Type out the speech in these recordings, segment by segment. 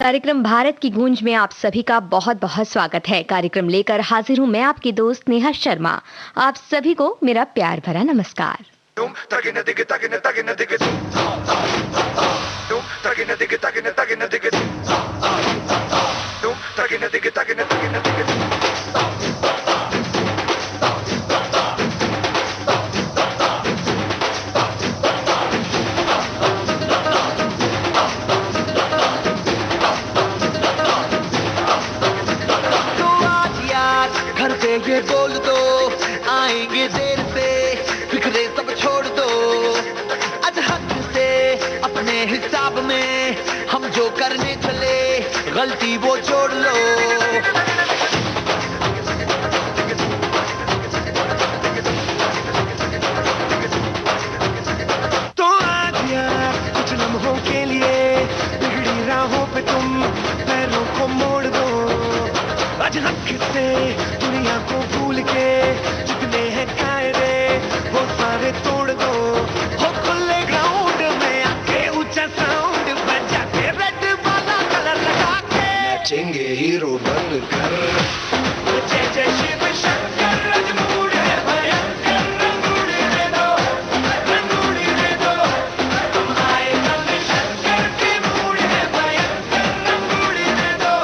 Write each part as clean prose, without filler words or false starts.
कार्यक्रम भारत की गूंज में आप सभी का बहुत बहुत स्वागत है। कार्यक्रम लेकर हाजिर हूं मैं आपकी दोस्त नेहा शर्मा। आप सभी को मेरा प्यार भरा नमस्कार। ये बोल दो आएंगे देर से, फिक्रे सब छोड़ दो। आज हक से अपने हिसाब में हम जो करने चले, गलती वो जोड़ लो। तो आज यार कुछ लम्हों के लिए बिगड़ी राहों पे तुम पैरों को मोड़ दो। आज हक से दुनिया को भूल के जितने हैं कायदे वो सारे तोड़ दो। हो खुले ग्राउंड में आके ऊंचा साउंड बजा के रेड वाला कलर लगा के नाचेंगे हीरो बनकर। जय जय शिव शंकर रजमूड़ है भयंकर, रंगूड़ी दे दो, रंगूड़ी दे दो। हम आए कल शंकर के मूड है भयंकर, रंगूड़ी दे दो,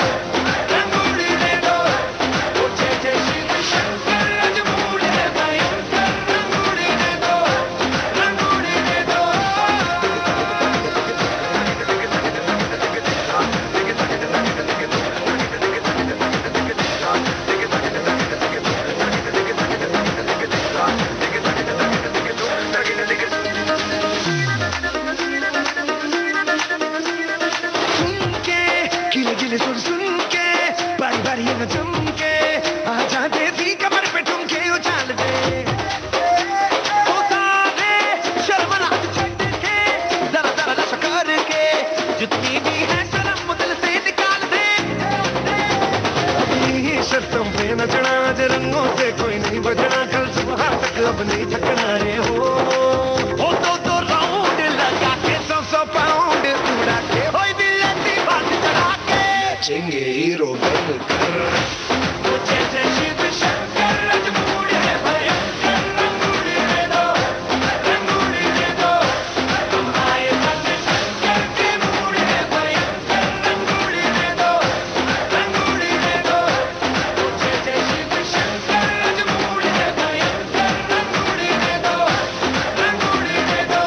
रंगूड़ी दे दो। जय जय शिव शंकर रजमूड़ है भयंकर, रंगूड़ी दे दो, रंगूड़ी दे दो। सुन के गिले गिले सुन के बारी बारी न जम के आजा देसी कमर पे ठुमके उछाल दे। ओ सारे शर्मनाक छट के जरा जरा नशा करके जितनी भी है शर्म दिल से निकाल दे। अपनी शर्तों पे नचना, आज रंगों से कोई नहीं बचना, कल सुबह तक अब नहीं थकना रे हो। दो राउंड लगा के 100 पाउंड उड़ा के होई दिल ऐसी बात चढ़ा के नाचेंगे हीरो बनकर। जय जय शिव शंकर रजमूड़ है भयंकर, रंगूड़ी दे दो, रंगूड़ी दे दो। हम आए कल शंकर के मूड है भयंकर, रंगूड़ी दे दो, रंगूड़ी दे दो। जय जय शिव शंकर रजमूड़ है भयंकर, रंगूड़ी दे दो, रंगूड़ी दे दो।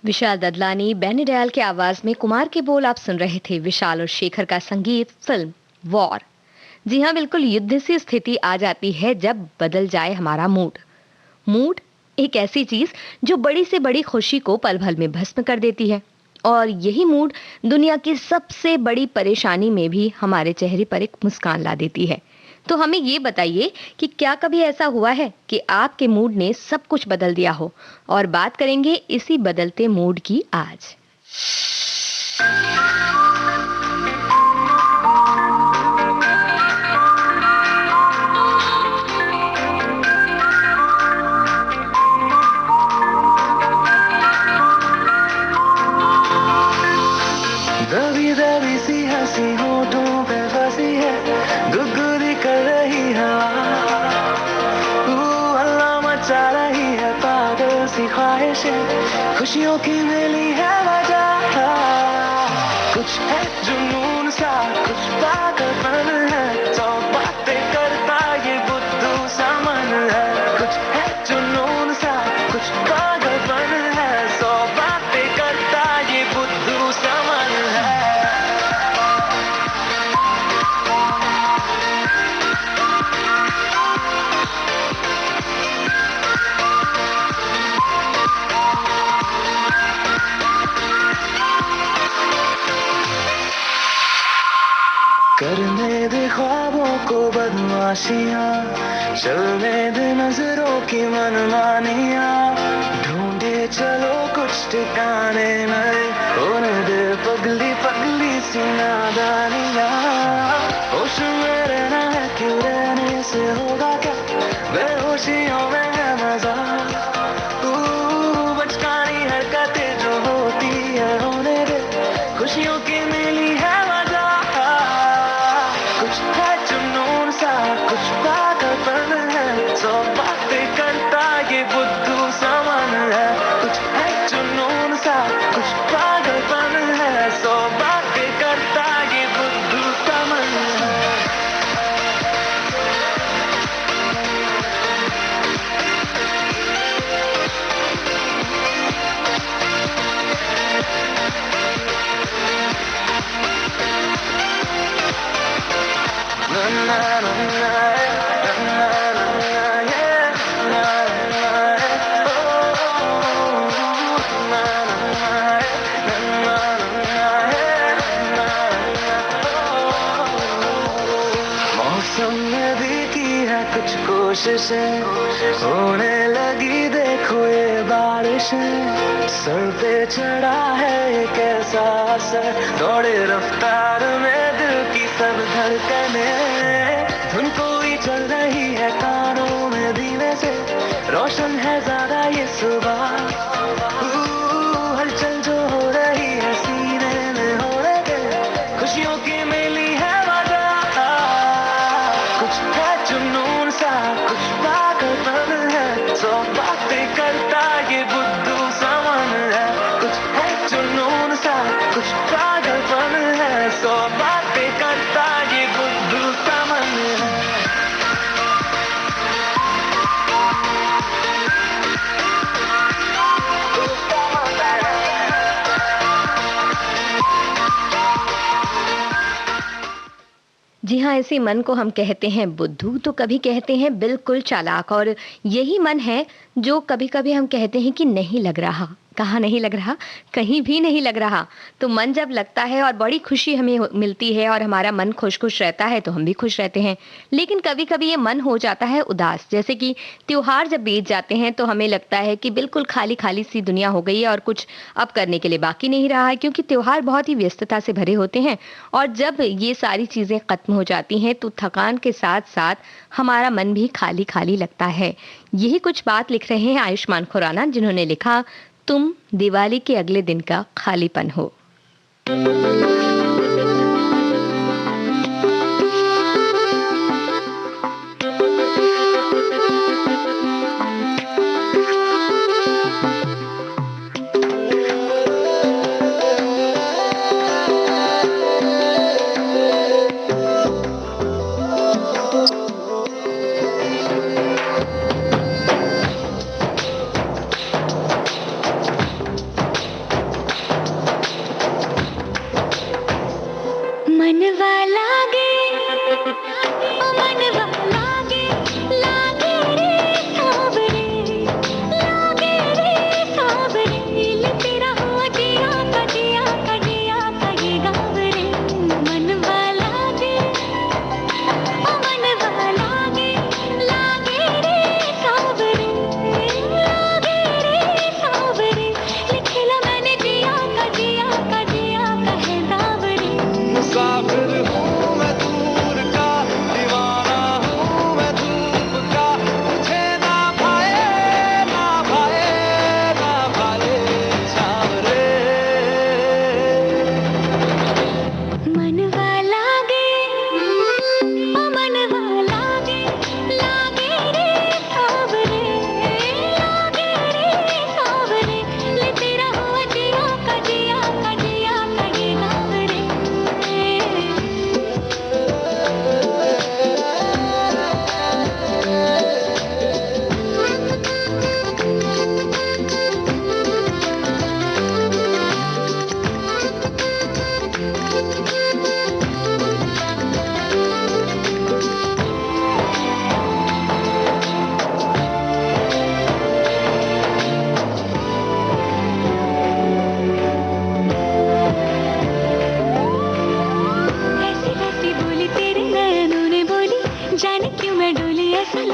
विशाल ददलानी, बेनी दयाल की आवाज में कुमार के बोल आप सुन रहे थे। विशाल और शेखर का संगीत, फिल्म वॉर। जी हाँ, बिल्कुल युद्ध सी स्थिति आ जाती है जब बदल जाए हमारा मूड। मूड एक ऐसी चीज जो बड़ी से बड़ी खुशी को पल भर में भस्म कर देती है, और यही मूड दुनिया की सबसे बड़ी परेशानी में भी हमारे चेहरे पर एक मुस्कान ला देती है। तो हमें ये बताइए कि क्या कभी ऐसा हुआ है कि आपके मूड ने सब कुछ बदल दिया हो? और बात करेंगे इसी बदलते मूड की आज। दबी दबी सी हंसी होठों पे फंसी है, गुदगुदी कर रही हवा। हल्ला मचा रही है पागल सी ख्वाहिशें, खुशियों की मिली है वजह। कुछ है जुनून सा, कुछ पागल करने दे ख्वाबों को बदमाशियां, चलने दे नजरों की मनमानियां, ढूंढे चलो कुछ ठिकाने नए, होने दे पगली पगली सी नादानियां। होश में रहना है क्यों, रहने से होगा क्या, बेहोशियों में है मजा। बचकानी हरकतें जो होती है होने दे, खुशियों की मिली है मजा। कुछ है जुनून सा, कुछ पागलपन है, सौ बातें करता ये बुद्धू सा मन है। कुछ है जुनून सा, कुछ पागलपन है, सौ बातें करता ये बुद्धू सा मन है। मौसम ने भी की है कुछ कोशिशें, होने लगी देखो ये बारिशें। सर पे चढ़ा है एक ऐसा असर, दौड़े रफ्तार में दिल की सब धड़कने। धुन कोई चल रही है कानों में धीमे से, रोशन है ज्यादा ये सुबह। हलचल जो हो रही है सीने में होने दे, खुशियों की मिली है वजह। कुछ है जुनून सा, कुछ पागलपन है, सौ बातें करता ये बुद्धू सा मन है। कुछ है जुनून सा, कुछ पागलपन है, सौ बातें करता ये बुद्धू सा मन है। जी हाँ, इसी मन को हम कहते हैं बुद्धू, तो कभी कहते हैं बिल्कुल चालाक, और यही मन है जो कभी-कभी हम कहते हैं कि नहीं लग रहा। कहाँ नहीं लग रहा? कहीं भी नहीं लग रहा। तो मन जब लगता है और बड़ी खुशी हमें मिलती है और हमारा मन खुश-खुश रहता है, तो हम भी खुश रहते हैं। लेकिन कभी-कभी ये मन हो जाता है उदास, जैसे कि त्योहार जब बीत जाते हैं तो हमें लगता है कि बिल्कुल खाली-खाली सी दुनिया हो गई है और कुछ अब करने के लिए बाकी नहीं रहा है, क्योंकि त्योहार बहुत ही व्यस्तता से भरे होते हैं। और जब ये सारी चीज़ें खत्म हो जाती हैं तो थकान के साथ-साथ हमारा मन भी खाली-खाली लगता है। यही कुछ बात लिख रहे हैं आयुष्मान खुराना, जिन्होंने लिखा, तुम दिवाली के अगले दिन का खालीपन हो। मनवा लागे, ओ मनवा लागे, लागे रे सावरे, लागे रे सावरे, लिखती रहूं जिया का जिया का जिया का ये गाँव रे। मनवा लागे, ओ मनवा लागे, लागे रे सावरे, लागे रे सावरे, लिखला मैंने जिया का जिया का जिया का है गाँव रे। मुसाफिर हूँ मैं दूर का, दीवाना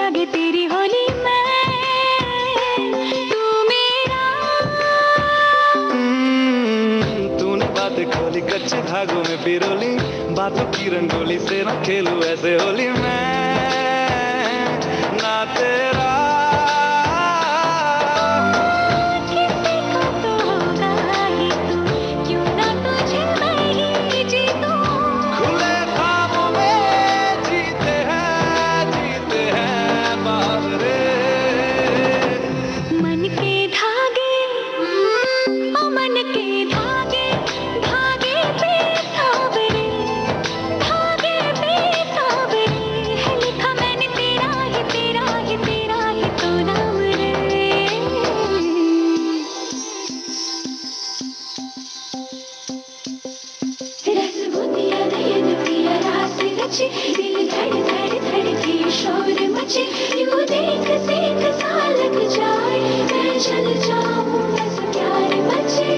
लागे तेरी होली में तू मेरा। तूने बातें खोली कच्चे धागों में पिरोली, बातों की रंगोली से न खेलूं ऐसे होली में ना तेरा। किसी को तो होगा ही तू, क्यों ना तुझे मैं ही जीतूं। खुले ख्वाबों में जीते हैं बाबरे। मन के धागे ओ मन के धागे, धागे पे सावरे, धागे पे सावरे है लिखा मैंने तेरा ही तेरा ही तेरा ही तो नाम रे। रस बुंदिया नयन पिया रास रचे, दिल धड़ धड़ धड़के शोर मचे, यूं देख देख सा लग जाए मैं जल जाऊं बस प्यार बचे।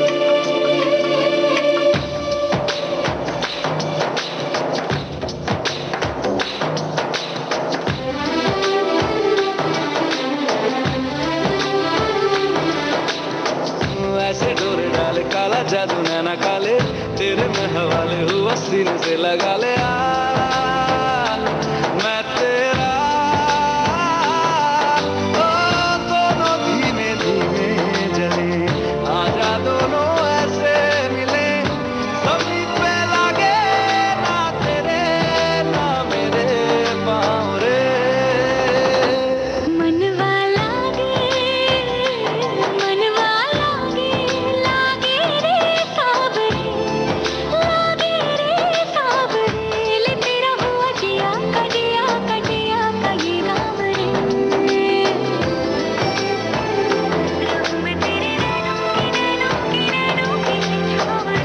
ऐसे डोरे डाले काला जादू नैना काले, तेरे में हवाले हुआ सीने से लगा ले आ मैं तेरा। ओ दोनों धीमे धीमे जले, आजा दोनों ऐसे मिले, समीप पे लागे ना तेरे ना मेरे पाँव रे। मनवा लागे लागे रे सावरे, लागे रे सावरे ले तेरा हुआ जिया का जिया का जिया का ये नाम रे। रहूं मैं तेरे नैनों की छाँव रे,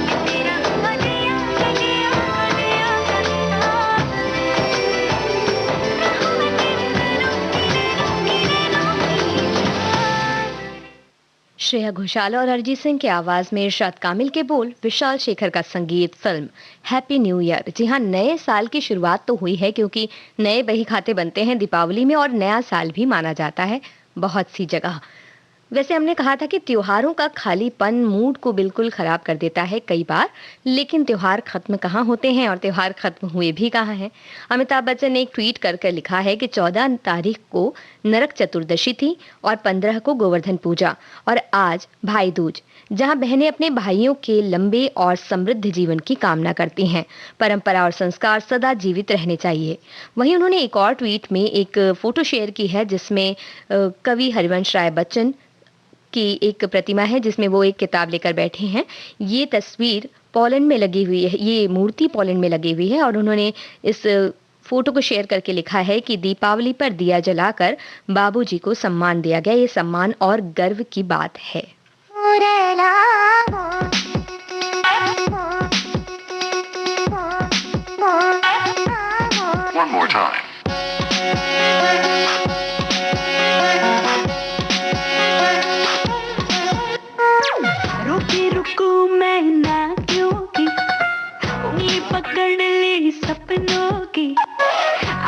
ये तेरा हुआ जिया का जिया का जिया का नाम श्रेया घोषाल और अरिजीत सिंह की आवाज में इरशाद कामिल के बोल, विशाल शेखर का संगीत, फिल्म हैप्पी न्यू ईयर। जी हाँ, नए साल की शुरुआत तो हुई है क्योंकि नए बही खाते बनते हैं दीपावली में और नया साल भी माना जाता है बहुत सी जगह। वैसे हमने कहा था कि त्योहारों का खालीपन मूड को बिल्कुल खराब कर देता है कई बार, लेकिन त्योहार खत्म कहाँ होते हैं और त्योहार खत्म हुए भी कहाँ हैं। अमिताभ बच्चन ने एक ट्वीट कर लिखा है कि 14 तारीख को नरक चतुर्दशी थी और 15 को गोवर्धन पूजा और आज भाई दूज, जहां बहनें अपने भाइयों के लंबे और समृद्ध जीवन की कामना करती हैं। परंपरा और संस्कार सदा जीवित रहने चाहिए। वहीं उन्होंने एक और ट्वीट में एक फोटो शेयर की है जिसमें कवि हरिवंश राय बच्चन की एक प्रतिमा है जिसमें वो एक किताब लेकर बैठे हैं। ये तस्वीर पोलैंड में लगी हुई है, ये मूर्ति पोलैंड में लगी हुई है और उन्होंने इस फोटो को शेयर करके लिखा है कि दीपावली पर दिया जलाकर बाबूजी को सम्मान दिया गया। ये सम्मान और गर्व की बात है। One more time. रोके रुकू मैं ना क्योंकि उंगली पकड़ ली सपनों की,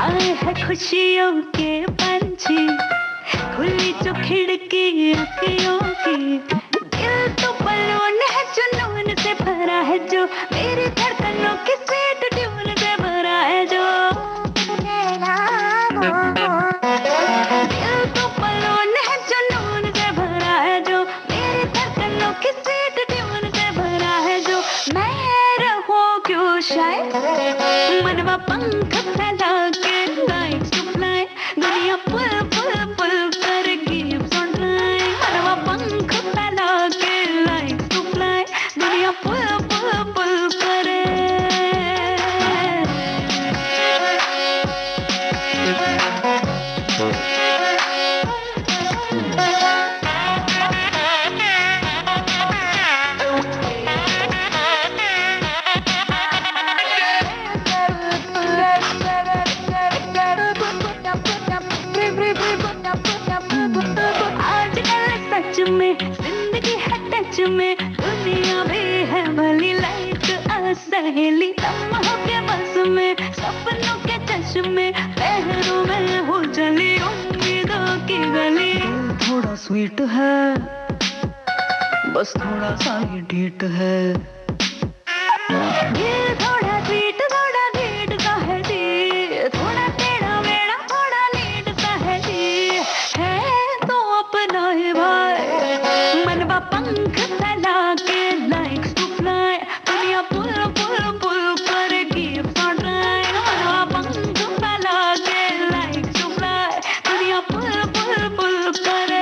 आए है खुशियों के पंछी, खुली जो खिड़की अखियों की। दिल तो बलून है जुनून से भरा है जो, मेरी धड़कनों की स्वीट ट्यून से भरा है जो। दिल तो बलून है जुनून से भरा है जो, मेरी धड़कनों की स्वीट ट्यून से भरा है जो। मैं रहूं क्यों शायद मनवा पंख फैला के लाइट्स टू फ्लाई, दुनिया पुल पुल पुल कर गिव्स ऑन फ्लाई। मनवा पंख फैला के लाइट्स टू फ्लाई, दुनिया पुल पुल पुल करे। आजकल सच में जिंदगी है टच में, दुनिया भी है भली लाइक सहेली, लम्हों के बस में सपनों के चश्मे लहरों में हो चली उम्मीदों की गली। थोड़ा स्वीट है बस थोड़ा सा ही ढीठ है, ये थोड़ा स्वीट थोड़ा ढीठ सा है जी, थोड़ा टेढ़ा मेढ़ा थोड़ा नीट सा है जी, है तो अपना ही भाई। मनवा पंख फैला के likes to fly, दुनिया पुल पुल पुल करेगी फ्राई। मनवा पंख फैला के likes to fly, दुनिया पुल पुल पुल करे।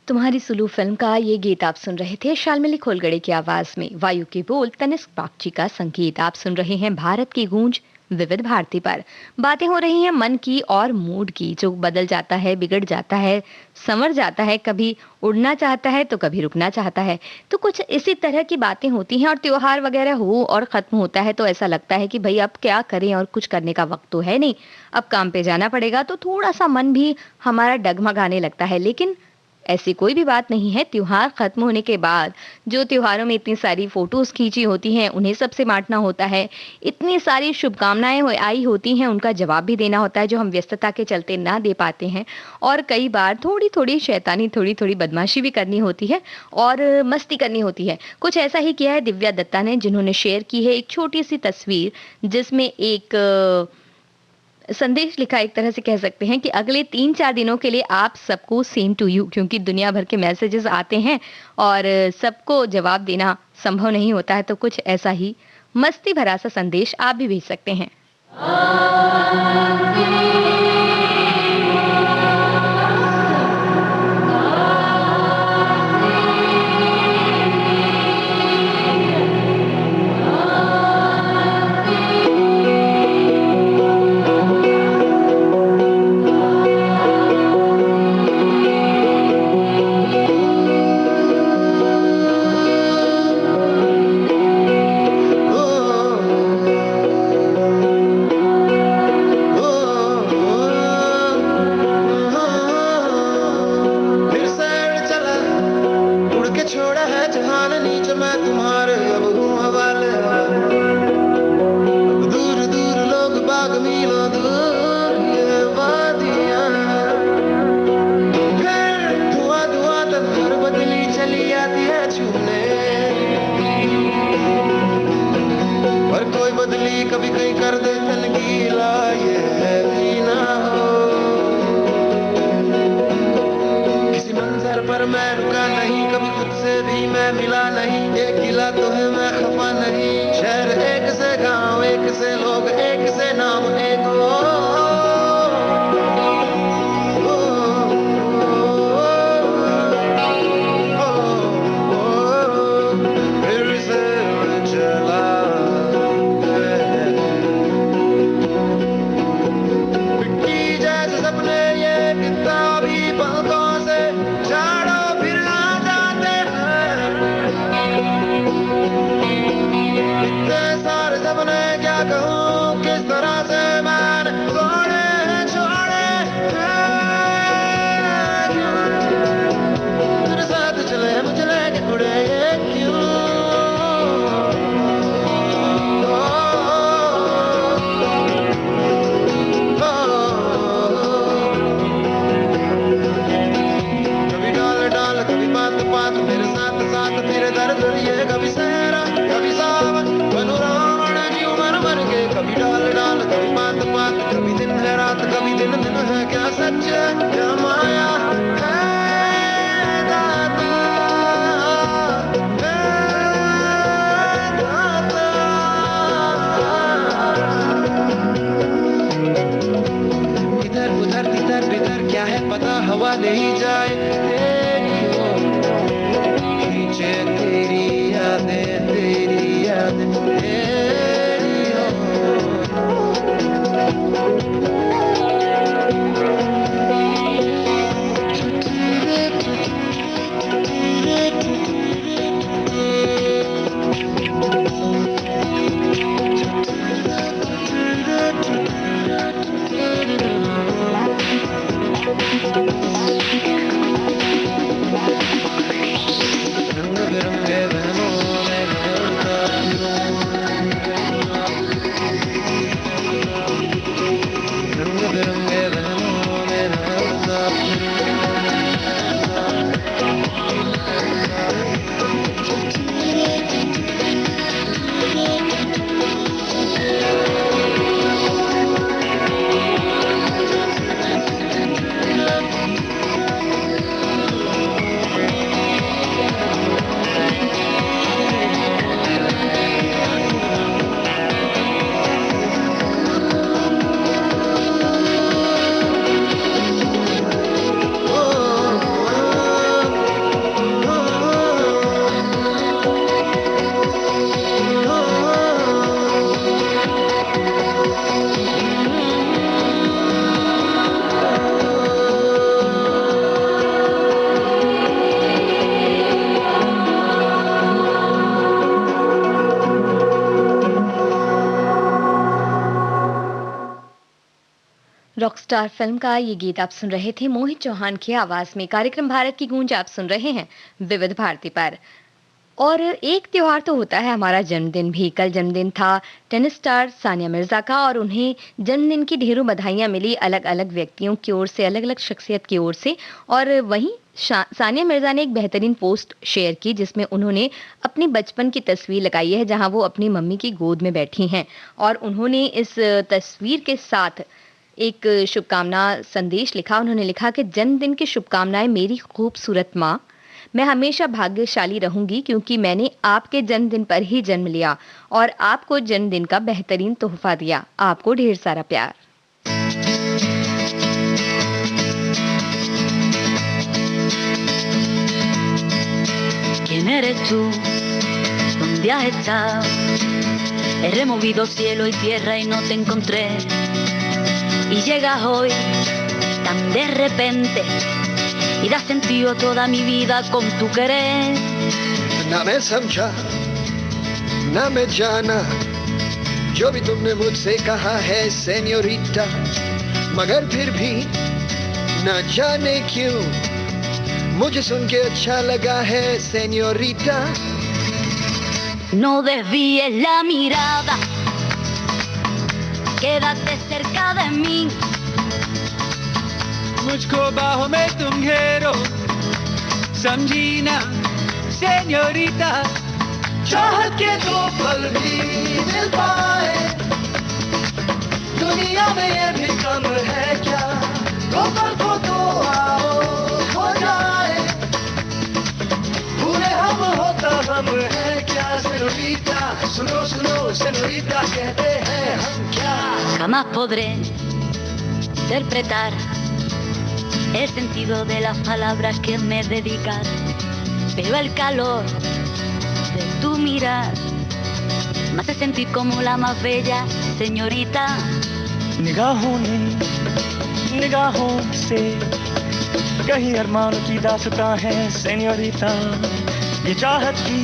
तुम्हारी सुलू फिल्म का ये गीत आप सुन रहे थे शाल्मिली खोलगड़े की आवाज में, वायु के बोल तनिष्क बागची का संगीत। आप सुन रहे हैं भारत की गूंज विविध भारती पर। बातें हो रही हैं मन की और मूड की, जो बदल जाता है, बिगड़ जाता है, संवर जाता है, कभी उड़ना चाहता है तो कभी रुकना चाहता है। तो कुछ इसी तरह की बातें होती हैं और त्योहार वगैरह हो और खत्म होता है तो ऐसा लगता है कि भाई अब क्या करें और कुछ करने का वक्त तो है नहीं, अब काम पे जाना पड़ेगा। तो थोड़ा सा मन भी हमारा डगमगाने लगता है, लेकिन ऐसी कोई भी बात नहीं है। त्योहार खत्म होने के बाद जो त्योहारों में इतनी सारी फोटोज खींची होती हैं उन्हें सबसे बांटना होता है, इतनी सारी शुभकामनाएं आई होती हैं उनका जवाब भी देना होता है जो हम व्यस्तता के चलते ना दे पाते हैं, और कई बार थोड़ी थोड़ी शैतानी थोड़ी थोड़ी बदमाशी भी करनी होती है और मस्ती करनी होती है। कुछ ऐसा ही किया है दिव्या दत्ता ने, जिन्होंने शेयर की है एक छोटी सी तस्वीर जिसमें एक संदेश लिखा, एक तरह से कह सकते हैं कि अगले 3-4 दिनों के लिए आप सबको सेम टू यू, क्योंकि दुनिया भर के मैसेजेस आते हैं और सबको जवाब देना संभव नहीं होता है, तो कुछ ऐसा ही मस्ती भरा सा संदेश आप भी भेज सकते हैं। कभी कहीं कर दे तन गीला, ये है भी ना हो। किसी मंजर पर मैं रुका नहीं, कभी खुद से भी मैं मिला नहीं, एक गिला तो है मैं खफा नहीं। शहर एक से गांव एक से लोग एक से नाम एक हो। हवा नहीं जाए तेरी ओर, खींचे तेरी यादें तेरी यादें तेरी ओर। रॉकस्टार फिल्म का ये गीत आप सुन रहे थे मोहित चौहान की आवाज में। कार्यक्रम भारत की गूंज आप सुन रहे हैं विविध भारती पर। और एक त्योहार तो होता है हमारा जन्मदिन भी। कल जन्मदिन था टेनिस स्टार सानिया मिर्जा का और उन्हें जन्मदिन की ढेरों बधाइयां मिली अलग अलग व्यक्तियों की ओर से, अलग अलग शख्सियत की ओर से। और वहीं सानिया मिर्जा ने एक बेहतरीन पोस्ट शेयर की जिसमें उन्होंने अपनी बचपन की तस्वीर लगाई है जहां वो अपनी मम्मी की गोद में बैठी हैं। और उन्होंने इस तस्वीर के साथ एक शुभकामना संदेश लिखा। उन्होंने लिखा कि जन्मदिन की शुभकामनाएं मेरी खूबसूरत माँ। मैं हमेशा भाग्यशाली रहूंगी क्योंकि मैंने आपके जन्मदिन पर ही जन्म लिया और आपको जन्मदिन का बेहतरीन तोहफा दिया। आपको ढेर सारा प्यार। ¿Quién eres tú? ¿Dónde has estado? He removido cielo y tierra y no te encontré. Y llegas hoy tan de repente y das sentido a toda mi vida con tu querer. ना मैं समझा ना मैं जाना जो भी तुमने मुझसे कहा है सेन्योरिटा, मगर फिर भी ना जाने क्यों मुझे सुन के अच्छा लगा है senorita. No desvíes la mirada, quédate cerca de mí. मुझको बाहों में तुम घेरो, समझी ना सेन्योरिटा। चाहत के दो पल भी मिल पाए दुनिया में ये भी कम है क्या? दो पल को तो आओ हो जाए, पूरे हम होता हम है क्या सेन्योरिटा? सुनो सुनो सेन्योरिटा कहते हैं हम क्या? Jamás podré interpretar el sentido de las palabras que me dedicas, pero el calor de tu mirar me hace sentir como la más bella señorita. निगाहों ने निगाहों से कहीं अरमान की दास्तां है सेन्योरिटा। ये चाहत की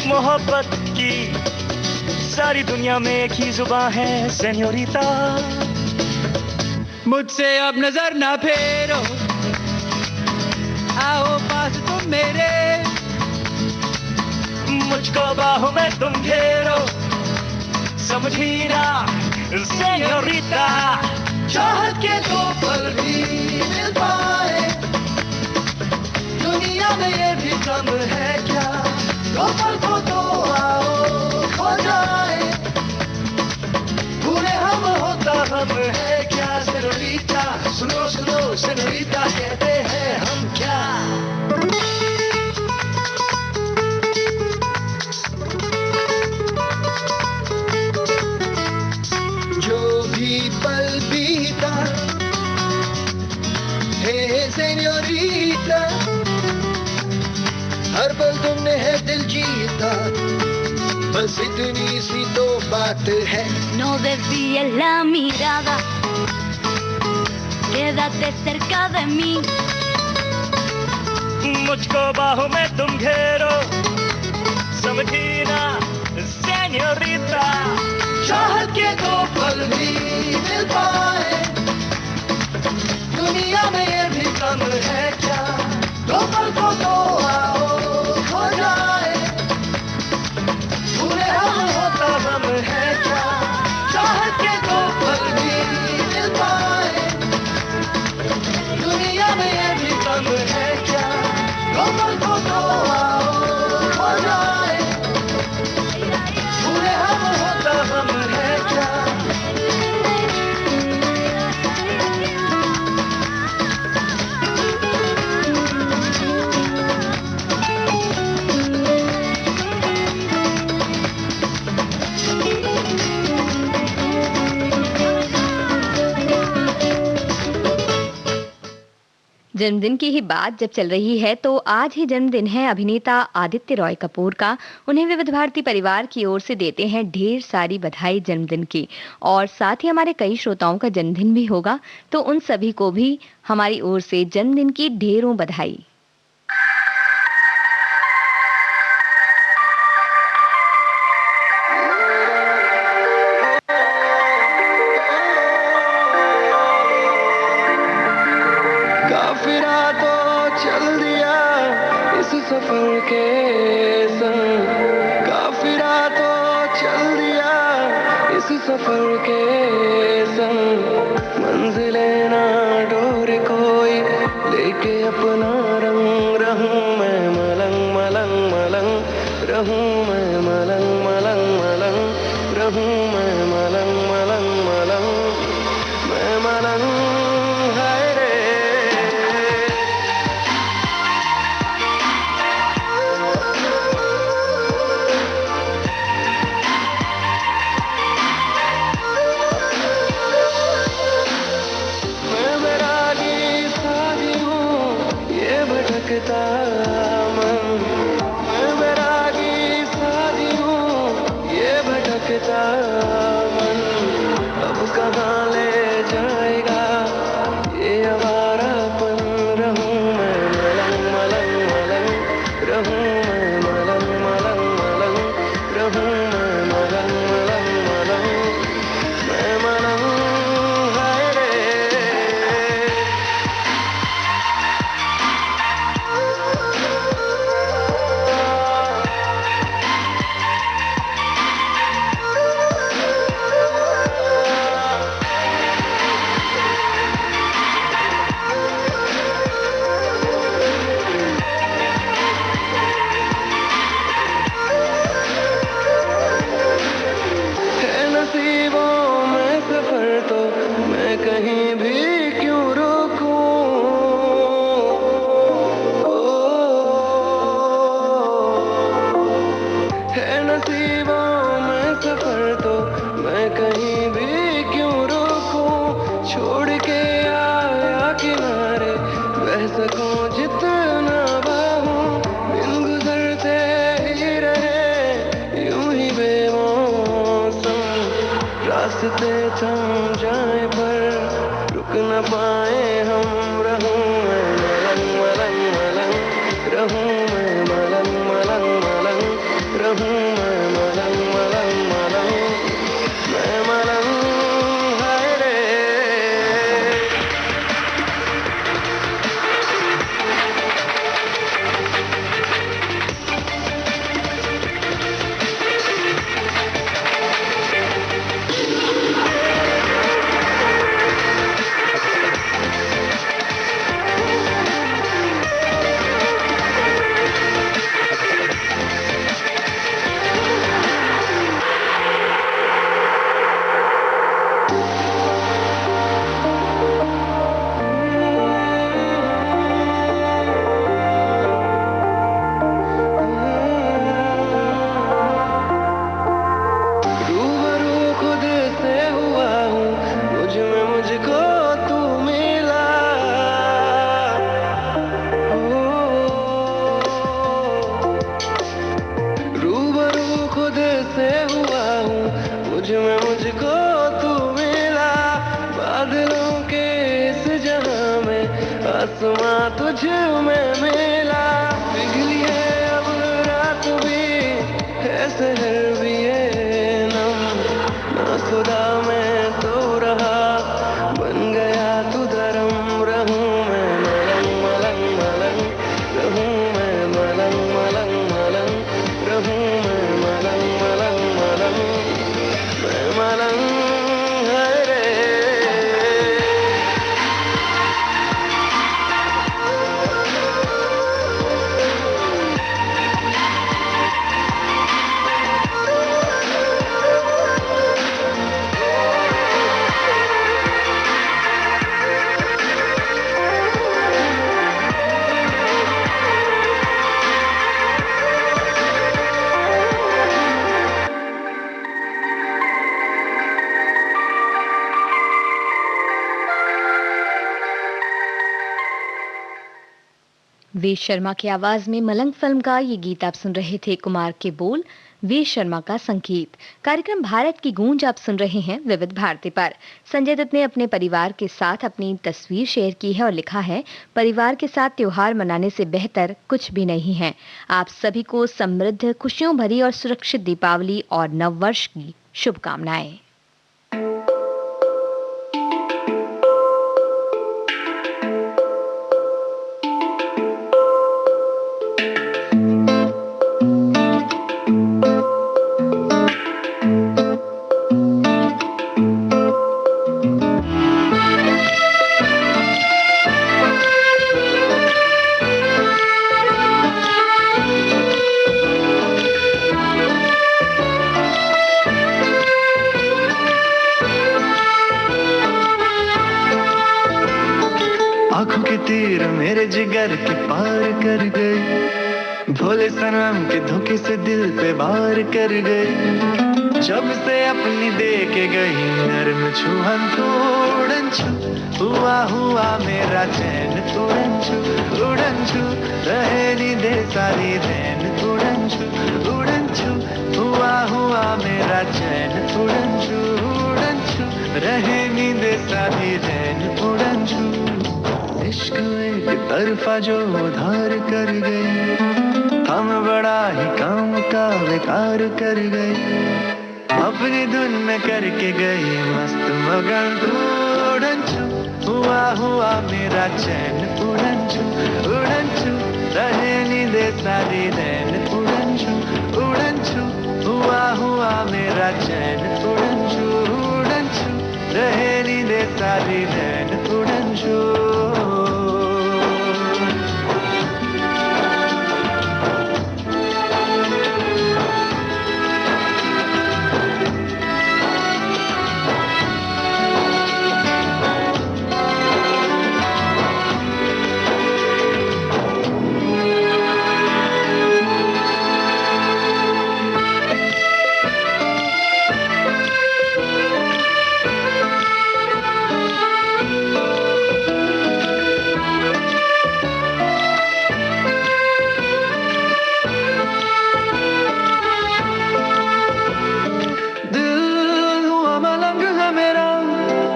मोहब्बत की सारी दुनिया में एक ही जुबान है सेन्योरिटा। मुझसे अब नजर ना फेरो, आओ पास तुम मेरे, मुझको बाहों में तुम घेरो, समझी ना सेन्योरिटा। चाहत के दो पल भी मिल पाए दुनिया में ये भी कम है क्या? दो पल को तो आओ हो जाए, पूरे हम होता हम है क्या सेन्योरिटा? सुनो सुनो सेन्योरिटा कहते हैं हम क्या? जो भी पल बीता है सेन्योरिटा, हर पल तुमने है दिल जीता, बस इतनी सी तो बात है। No desvíes la mirada, quédate cerca de mí. मुझको बाहों में तुम घेरो, समझी ना सेन्योरिटा। चाहत के दो पल भी मिल पाए दुनिया में ये भी कम है क्या? दो पल को तो आओ हो जाए, पूरे हम होता हम है क्या? चाहत के दो पल भी मिल पाए दुनिया में ये भी कम है क्या? दो पल को तो आओ हो जाए, पूरे हम होता हम है क्या? जन्मदिन की ही बात जब चल रही है तो आज ही जन्मदिन है अभिनेता आदित्य रॉय कपूर का। उन्हें विविध भारती परिवार की ओर से देते हैं ढेर सारी बधाई जन्मदिन की। और साथ ही हमारे कई श्रोताओं का जन्मदिन भी होगा, तो उन सभी को भी हमारी ओर से जन्मदिन की ढेरों बधाई। इस सफर के संग मंजिलें ना ढूंढे कोई, लेके अपना रंग रहूं मैं मलंग मलंग मलंग, रहूं मैं मलंग मलंग मलंग, रहूं मैं मलंग मलंग मलंग, मैं मलंग हाय रे। मैं बैरागी साधी हूँ ये भटकता मन, मैं बैरागी साधी हूँ ये भटकता मन, अब कहाँ ले जाएगा ये आवारापन, रहूं मैं मलंग मलंग मलंग, रहूं मैं मलंग मलंग मलंग, रहूं मैं मलंग मलंग मलंग, मैं मलंग हाय रे। है नसीबों में सफर तो मैं कहीं भी क्यों रुकूं, है नसीबों में सफर तो मैं कहीं भी क्यों रुकूं, छोड़ के आया किनारे बह सकूं जितना बाहूं, दिन गुजरते ही रहे यूं ही बेमौसम, रास्ते थम जाए पर रुक न पाए हम, रहूं मैं मलंग मलंग मलंग, रहूं मैं मलंग मलंग मलंग, रहूं मैं मलंग मलंग मलंग, मैं मलंग हाय रे। रूबरू खुद से हुआ हूँ, मुझ में मुझको तू मिला, रूबरू खुद से हुआ हूँ, मुझ में मुझको तू मिला, बादलों के इस जहां में आसमां तुझ में मिला, पिघली है अब रात भी है शहर भी है नम, ना खुदा मैं तो रहा बन गया तू धर्म, रहूं मैं मलंग मलंग मलंग, रहूं मैं मलंग मलंग मलंग, रहूं मैं मलंग मलंग मलंग, मैं मलंग हाय रे। वे शर्मा की आवाज में मलंग फिल्म का ये गीत आप सुन रहे थे। कुमार के बोल, वे शर्मा का संगीत। कार्यक्रम भारत की गूंज आप सुन रहे हैं विविध भारती पर। संजय दत्त ने अपने परिवार के साथ अपनी तस्वीर शेयर की है और लिखा है, परिवार के साथ त्योहार मनाने से बेहतर कुछ भी नहीं है। आप सभी को समृद्ध, खुशियों भरी और सुरक्षित दीपावली और नववर्ष की शुभकामनाएं। तीर मेरे जिगर के पार कर गई, भोले सनम के धोखे से दिल पे वार कर गई। जब से अपनी दे के गई नरम छुहन उड़न छू, हुआ हुआ मेरा चैन उड़न छू, उड़न छू रहे नींदे सारी रैन उड़न छू, उड़न छू हुआ हुआ मेरा चैन उड़न छू, उड़न छू रहे नींदे सारी रैन उड़न छू। इश्क एक तरफा जो उधार कर गई, हम बड़ा ही काम का बेकार कर गई, अपनी धुन में करके गई मस्त मगन उड़न छू, हुआ हुआ मेरा चैन उड़न छू, उड़न छू रहे नींदे सारी रैन उड़न छू, उड़न छू हुआ हुआ मेरा चैन उड़न छू, उड़न छू रहे नींदे सारी रैन उड़न छू।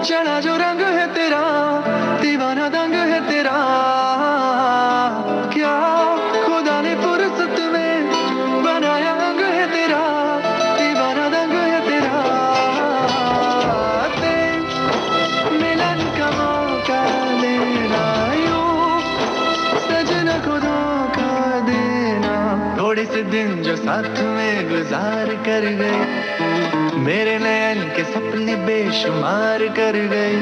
चढ़ा जो रंग है तेरा, दीवाना दंग है तेरा, क्या खुदा ने फुर्सत में बनाया अंग है तेरा, दीवाना दंग है तेरा। मिलन का मौका देना, यूं सजना को धोखा देना, थोड़े से दिन जो साथ में गुजार कर गए, मेरे नयन के सपने बेशुमार कर गई,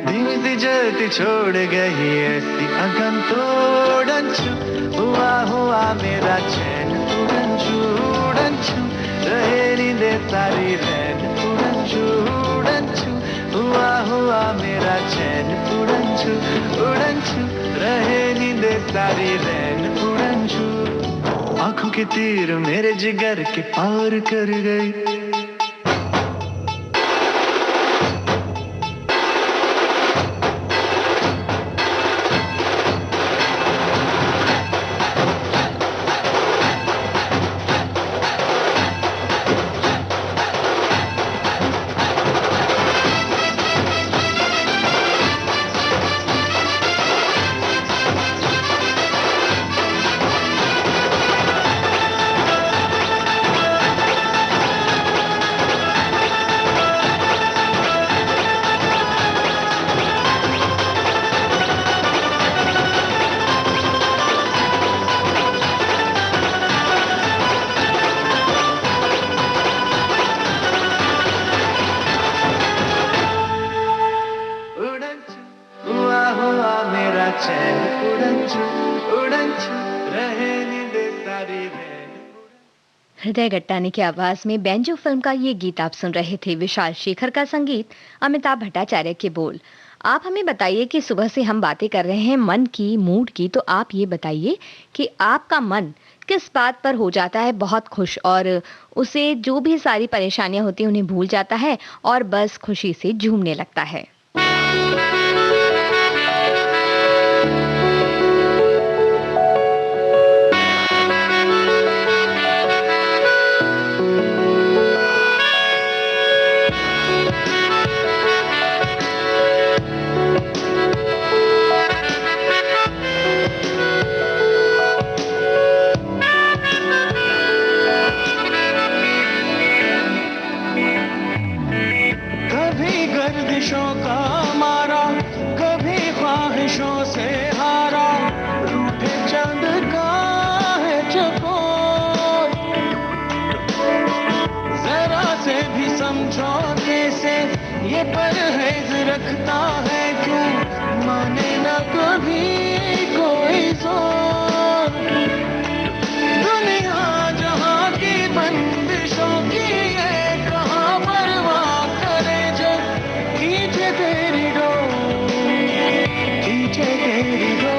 धीमी सी जलती छोड़ गई ऐसी अगन तोड़न छू, हुआ हुआ मेरा चैन उड़न छू, उड़न छू रहे नींदे सारी रैन उड़न छू, उड़न छू हुआ हुआ मेरा चैन उड़न छू, उड़न छू रहे नींदे सारी रैन उड़न छू। आंखों के तीर मेरे जिगर के पार कर गई, हृदय गट्टानी की आवाज में बैंजो फिल्म का ये गीत आप सुन रहे थे। विशाल शेखर का संगीत, अमिताभ भट्टाचार्य के बोल। आप हमें बताइए कि सुबह से हम बातें कर रहे हैं मन की, मूड की, तो आप ये बताइए कि आपका मन किस बात पर हो जाता है बहुत खुश और उसे जो भी सारी परेशानियां होती हैं उन्हें भूल जाता है और बस खुशी से झूमने लगता है। गर्दिशों का मारा, कभी ख्वाहिशों से हारा, रूठे चंद का है चकोर, जरा से भी समझौते से ये परहेज रखता है क्यों, माने ना कभी कोई जोर। दुनिया जहां की बंदिशों की ये कहाँ परवाह करे जो खींचे तेरी डोर, खींचे तेरी डोर।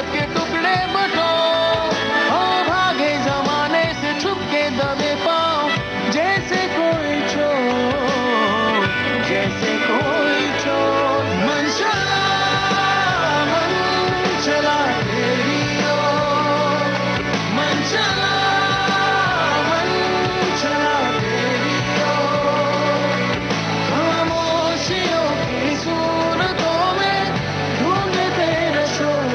रात के टुकड़े बटो, ओ भागे जमाने से छुप के दबे पाओ, जैसे कोई चोर, जैसे कोई चोर। मन चला तेरी ओर, मन चला तेरी ओर। खामोशियों की सूरतों में ढूंढे तेरा शोर,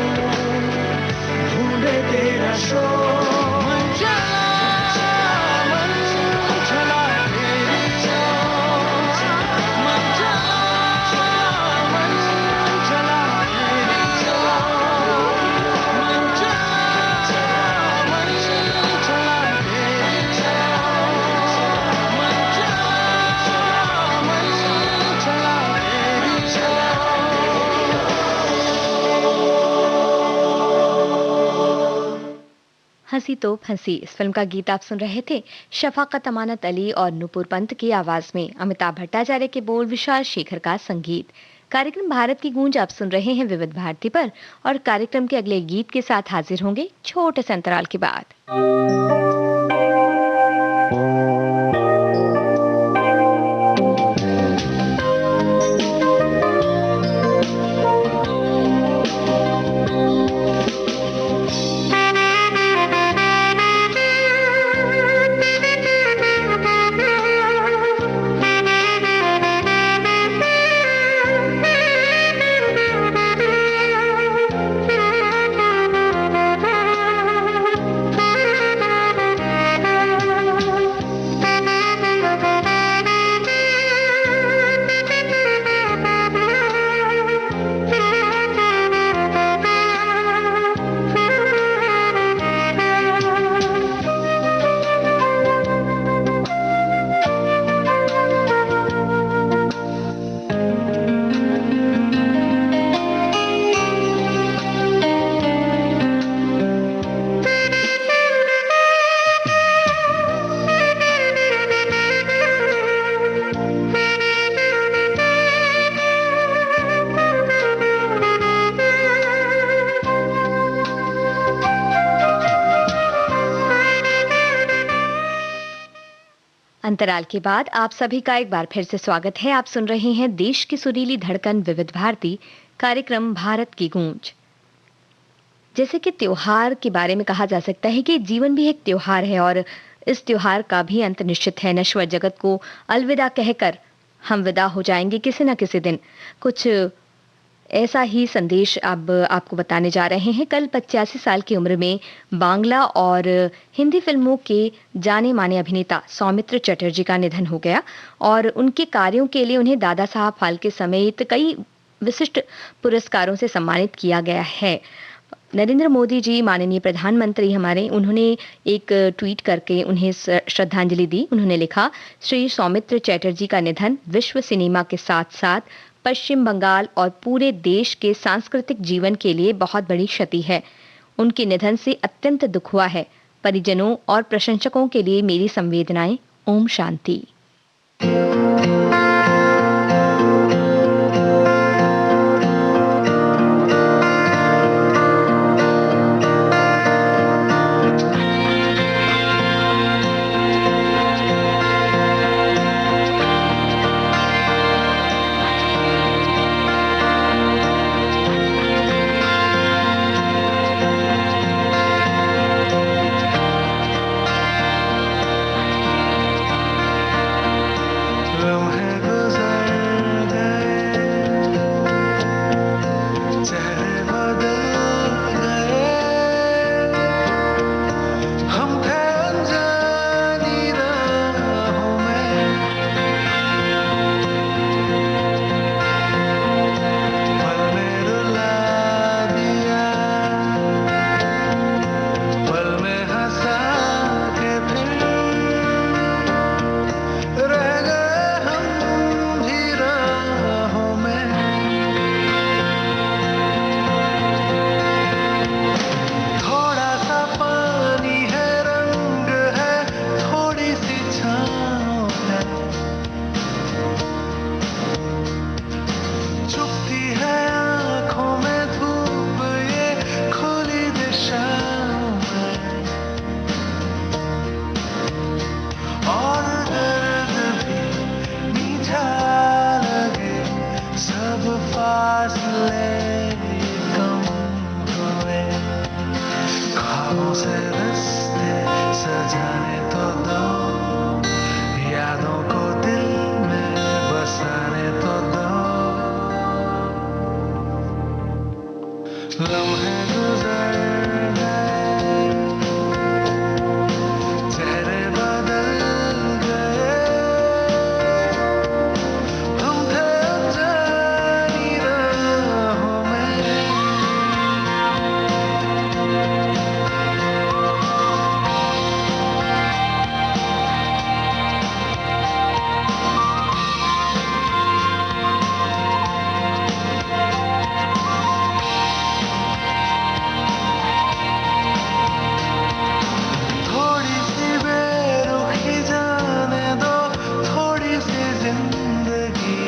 ढूंढे तेरा शोर। मन चला तेरी ओर, मन चला तेरी ओर, मन चला तेरी ओर, मन चला हंसी तो फंसी इस फिल्म का गीत आप सुन रहे थे शफाकत अमानत अली और नुपुर पंत की आवाज में। अमिताभ भट्टाचार्य के बोल, विशाल शेखर का संगीत। कार्यक्रम भारत की गूंज आप सुन रहे हैं विविध भारती पर, और कार्यक्रम के अगले गीत के साथ हाजिर होंगे छोटे से अंतराल के बाद। अंतराल के बाद आप सभी का एक बार फिर से स्वागत है। आप सुन रहे हैं देश की सुरीली धड़कन विविध भारती, कार्यक्रम भारत की गूंज। जैसे कि त्योहार के बारे में कहा जा सकता है कि जीवन भी एक त्योहार है, और इस त्योहार का भी अंत निश्चित है। नश्वर जगत को अलविदा कहकर हम विदा हो जाएंगे किसी न किसी दिन। कुछ ऐसा ही संदेश अब आपको बताने जा रहे हैं। कल 85 साल की उम्र में बांग्ला और हिंदी फिल्मों के जाने माने अभिनेता सौमित्र चटर्जी का निधन हो गया, और उनके कार्यों के लिए उन्हें दादा साहब फाल्के समेत कई विशिष्ट पुरस्कारों से सम्मानित किया गया है। नरेंद्र मोदी जी, माननीय प्रधानमंत्री हमारे, उन्होंने एक ट्वीट करके उन्हें श्रद्धांजलि दी। उन्होंने लिखा, श्री सौमित्र चटर्जी का निधन विश्व सिनेमा के साथ साथ पश्चिम बंगाल और पूरे देश के सांस्कृतिक जीवन के लिए बहुत बड़ी क्षति है। उनके निधन से अत्यंत दुख हुआ है। परिजनों और प्रशंसकों के लिए मेरी संवेदनाएं। ओम शांति। से रास्ते सजाने तो दो, यादों को दिल में बसाने तो दो। लम्हे गुजर गए, चेहरे बदल गए, हम थे अनजानी राहों में। थोड़ी सी बेरुखी जाने दो, थोड़ी सी जिंदगी,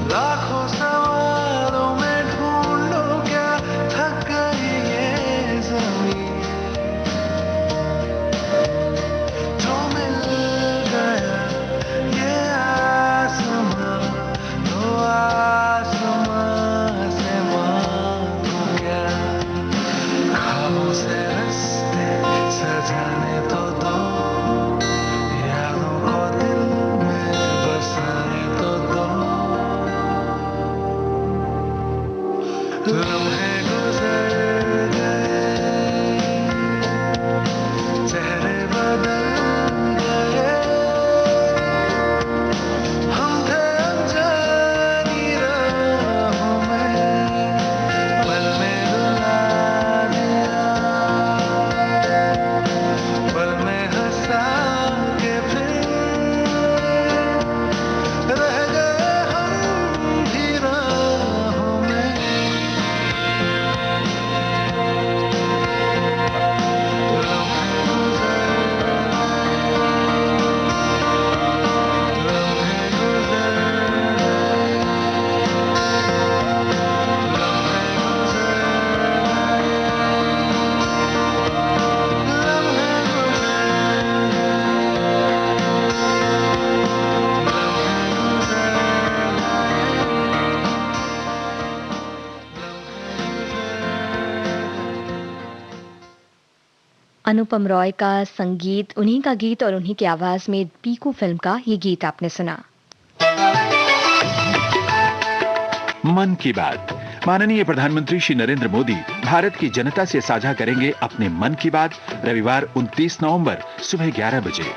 लाखों सवालों में ढूंढो क्या थक गई ये जमीन। जो मिल गया ये आसमां, तो आसमां से मांगो क्या। ख्वाबों से रास्ते सजाने तो दो, यादों को दिल में बसाने तो दो। लम्हे गुजर गए, चेहरे बदल गए, हम थे अनजानी राहों में। पल में रुला दिया, पल में हंसा के फिर रह गए हम भी राहों में। लम्हे गुजर गए, लम्हे गुजर गए, लम्हे गुजर अनुपम रॉय का संगीत, उन्हीं का गीत और उन्हीं की आवाज में पीकू फिल्म का ये गीत आपने सुना। मन की बात। माननीय प्रधानमंत्री श्री नरेंद्र मोदी भारत की जनता से साझा करेंगे अपने मन की बात रविवार 29 नवंबर सुबह 11 बजे।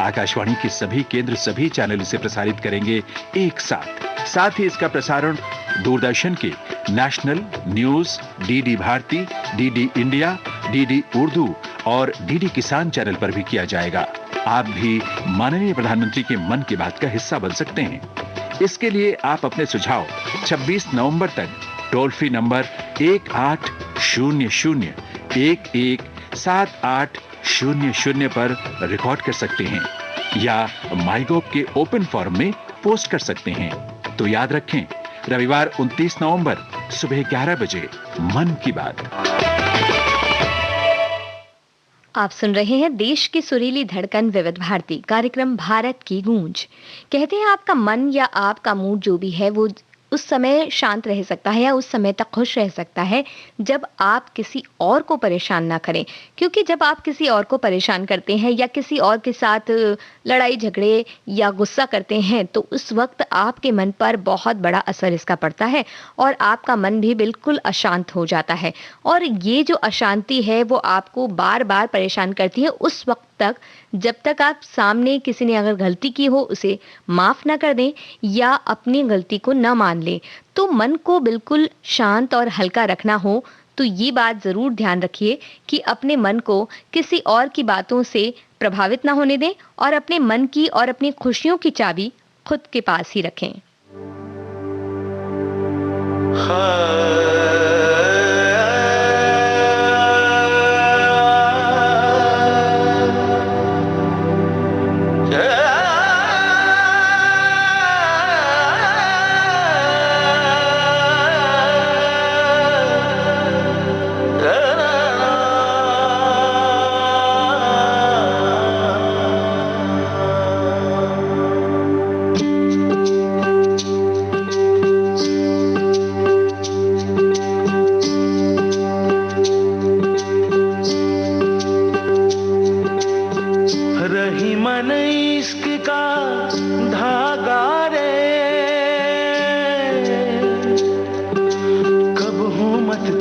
आकाशवाणी के सभी केंद्र सभी चैनल इसे प्रसारित करेंगे एक साथ ही इसका प्रसारण दूरदर्शन के national news, DD Bharati, DD India, DD Urdu और डीडी किसान चैनल पर भी किया जाएगा। आप भी माननीय प्रधानमंत्री के मन की बात का हिस्सा बन सकते हैं। इसके लिए आप अपने सुझाव 26 नवंबर तक टोल फ्री नंबर 1800-117800 पर रिकॉर्ड कर सकते हैं या माईगोव के ओपन फोरम में पोस्ट कर सकते हैं। तो याद रखें, रविवार 29 नवंबर सुबह 11 बजे मन की बात। आप सुन रहे हैं देश की सुरीली धड़कन विविध भारती, कार्यक्रम भारत की गूंज। कहते हैं आपका मन या आपका मूड जो भी है वो उस समय शांत रह सकता है या उस समय तक खुश रह सकता है जब आप किसी और को परेशान ना करें। क्योंकि जब आप किसी और को परेशान करते हैं या किसी और के साथ लड़ाई झगड़े या गुस्सा करते हैं तो उस वक्त आपके मन पर बहुत बड़ा असर इसका पड़ता है और आपका मन भी बिल्कुल अशांत हो जाता है। और ये जो अशांति है वो आपको बार बार परेशान करती है उस वक्त तक जब तक आप सामने किसी ने अगर गलती की हो उसे माफ ना कर दें या अपनी गलती को न मान लें। तो मन को बिल्कुल शांत और हल्का रखना हो तो ये बात जरूर ध्यान रखिए कि अपने मन को किसी और की बातों से प्रभावित ना होने दें और अपने मन की और अपनी खुशियों की चाबी खुद के पास ही रखें।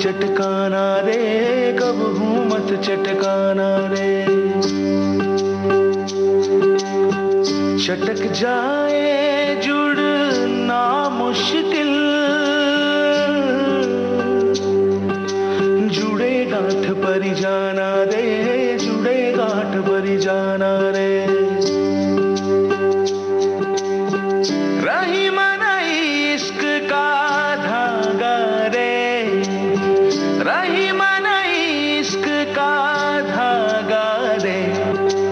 चटकाना रे, कब हूँ मत चटकाना रे। चटक जाए जुड़ना मुश्किल, जुड़े गांठ पर जाना रे, जुड़े गांठ पर जाना रे। रही मना इश्क का धागा रे, रही मना इश्क का धागा रे।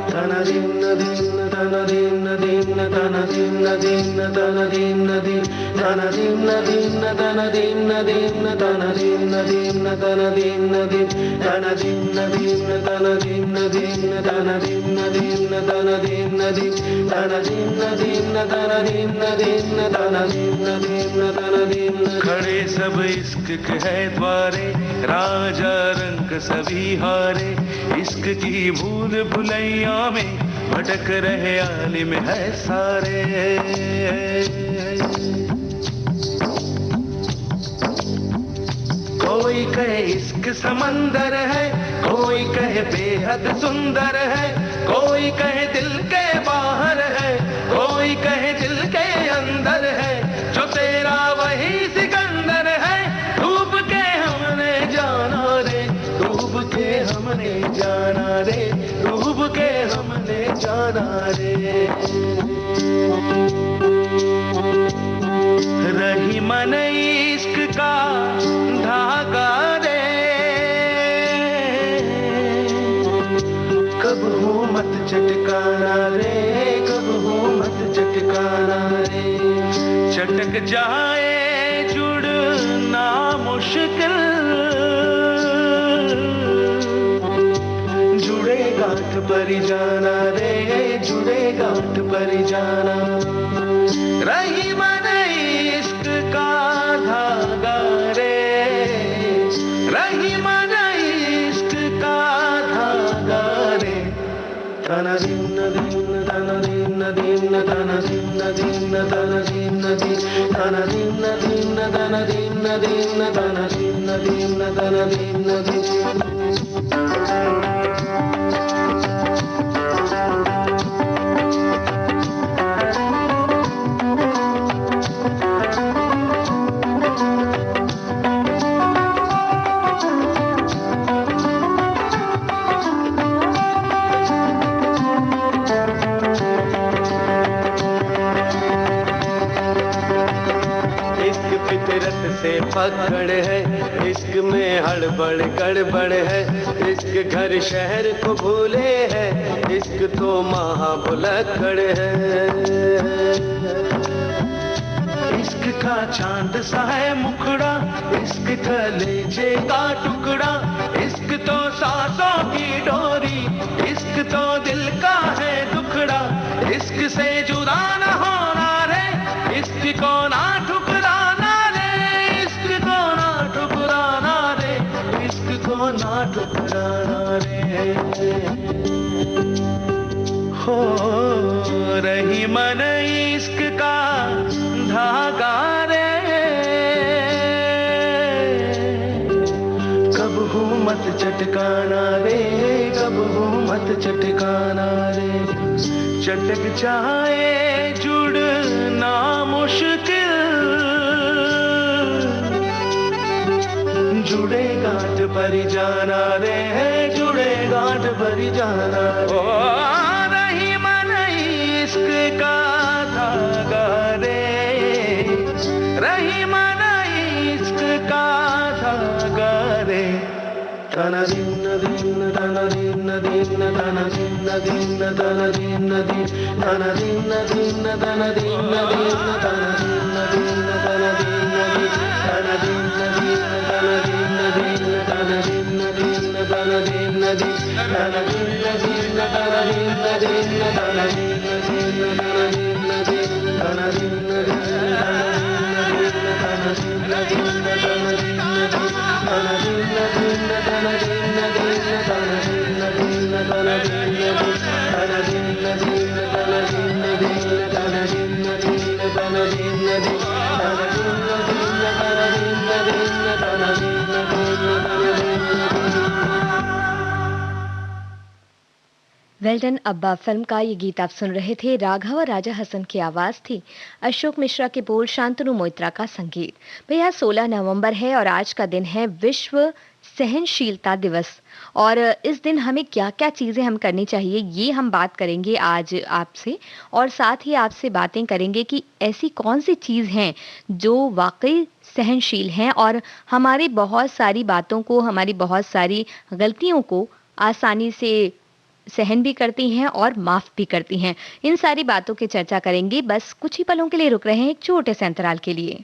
तना दिन दिन तना दिन दिन तना दिन दिन तना दिन दिन तना दिन दिन तना दिन दिन तना दिन दिन तना दिन दिन तना दिन दिन तना दिन दिन तना दिन दिन तना दिन दिन तना दिन दिन तना दिन दिन तना दिन दिन तना दिन। खड़े सब इश्क के है द्वारे, राजा रंग सभी हारे। इश्क की भूल भुलैया में भटक रहे आलिम है सारे। कोई कहे इश्क समंदर है, कोई कहे बेहद सुंदर है, कोई कहे दिल के बाहर है, कोई कहे दिल के अंदर है। जो तेरा वही सिकंदर है, डूब के हमने जाना रे, डूब के हमने जाना रे, डूब के हमने जाना रे। रही मन इश्क का धागा रे, कब हो मत चटकाना रे, कब हो मत चटकाना रे। चटक जाए जुड़ना मुश्किल, जुड़े गांठ पर जाना रे, जुड़े गांठ पर जाना। रही मन इश्क का धागा रे, रही मन इश्क का धागा रे। तना दिन दिन तना दिन दिन तना दिन दिन तना दिन दिन तना दिन दिन तना दिन दिन तना दिन दिन तना दिन दिन। पकड़ है इश्क में हड़बड़ गड़बड़ है, इश्क घर शहर को भूले है, इश्क तो महाभुलक्कड़ है। इश्क का चांद सा है मुखड़ा, इश्क कलेजे का टुकड़ा, इश्क तो सांसों की डोरी, इश्क तो दिल का है दुखड़ा। इश्क से जुदा न होना रे, इश्क को ना ठुकराना रे, इश्क को ना ठुकराना रे, इश्क को ना ठुकराना रे। हो रही मन इश्क का धागा रे, कब हो मत चटकाना रे, कब हो मत चटकाना रे। चटक जाए जुड़ना मुश्किल, जुड़े गांठ पर जाना रे, जुड़े गांठ पर जाना रे। ओ रही मन इश्क का धागा रे, रही मन इश्क का धागा रे। तना दिन दिन तना दिन दिन तना दिन दिन तना दिन दिन तना दिन दिन तना दिन दिन तना दिन दिन तना दिन दिन तना दिन दिन तना दिन दिन तना दिन दिन तना दिन दिन तना दिन दिन तना दिन दिन तना दिन दिन तना दिन दिन वेल डन अब्बा फिल्म का ये गीत आप सुन रहे थे। राघव और राजा हसन की आवाज थी, अशोक मिश्रा के बोल, शांतनु मोइत्रा का संगीत। भैया 16 नवंबर है और आज का दिन है विश्व सहनशीलता दिवस। और इस दिन हमें क्या क्या चीजें हम करनी चाहिए ये हम बात करेंगे आज आपसे। और साथ ही आपसे बातें करेंगे कि ऐसी कौन सी चीज हैं जो वाकई सहनशील हैं और हमारी बहुत सारी बातों को, हमारी बहुत सारी गलतियों को आसानी से सहन भी करती हैं और माफ भी करती हैं। इन सारी बातों की चर्चा करेंगे। बस कुछ ही पलों के लिए रुक रहे हैं एक छोटे से अंतराल के लिए।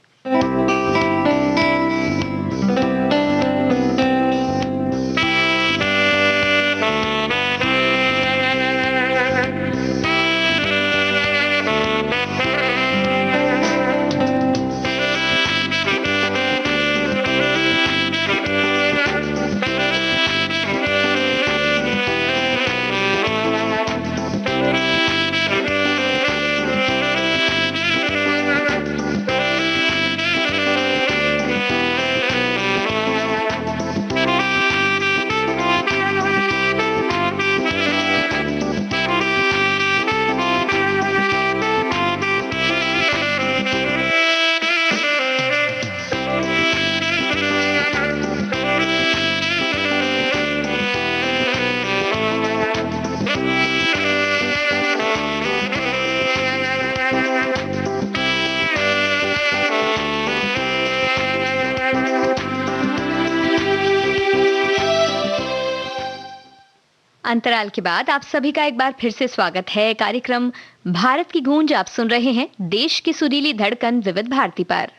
अंतराल के बाद आप सभी का एक बार फिर से स्वागत है। कार्यक्रम भारत की गूंज आप सुन रहे हैं देश की सुरीली धड़कन विविध भारती पर।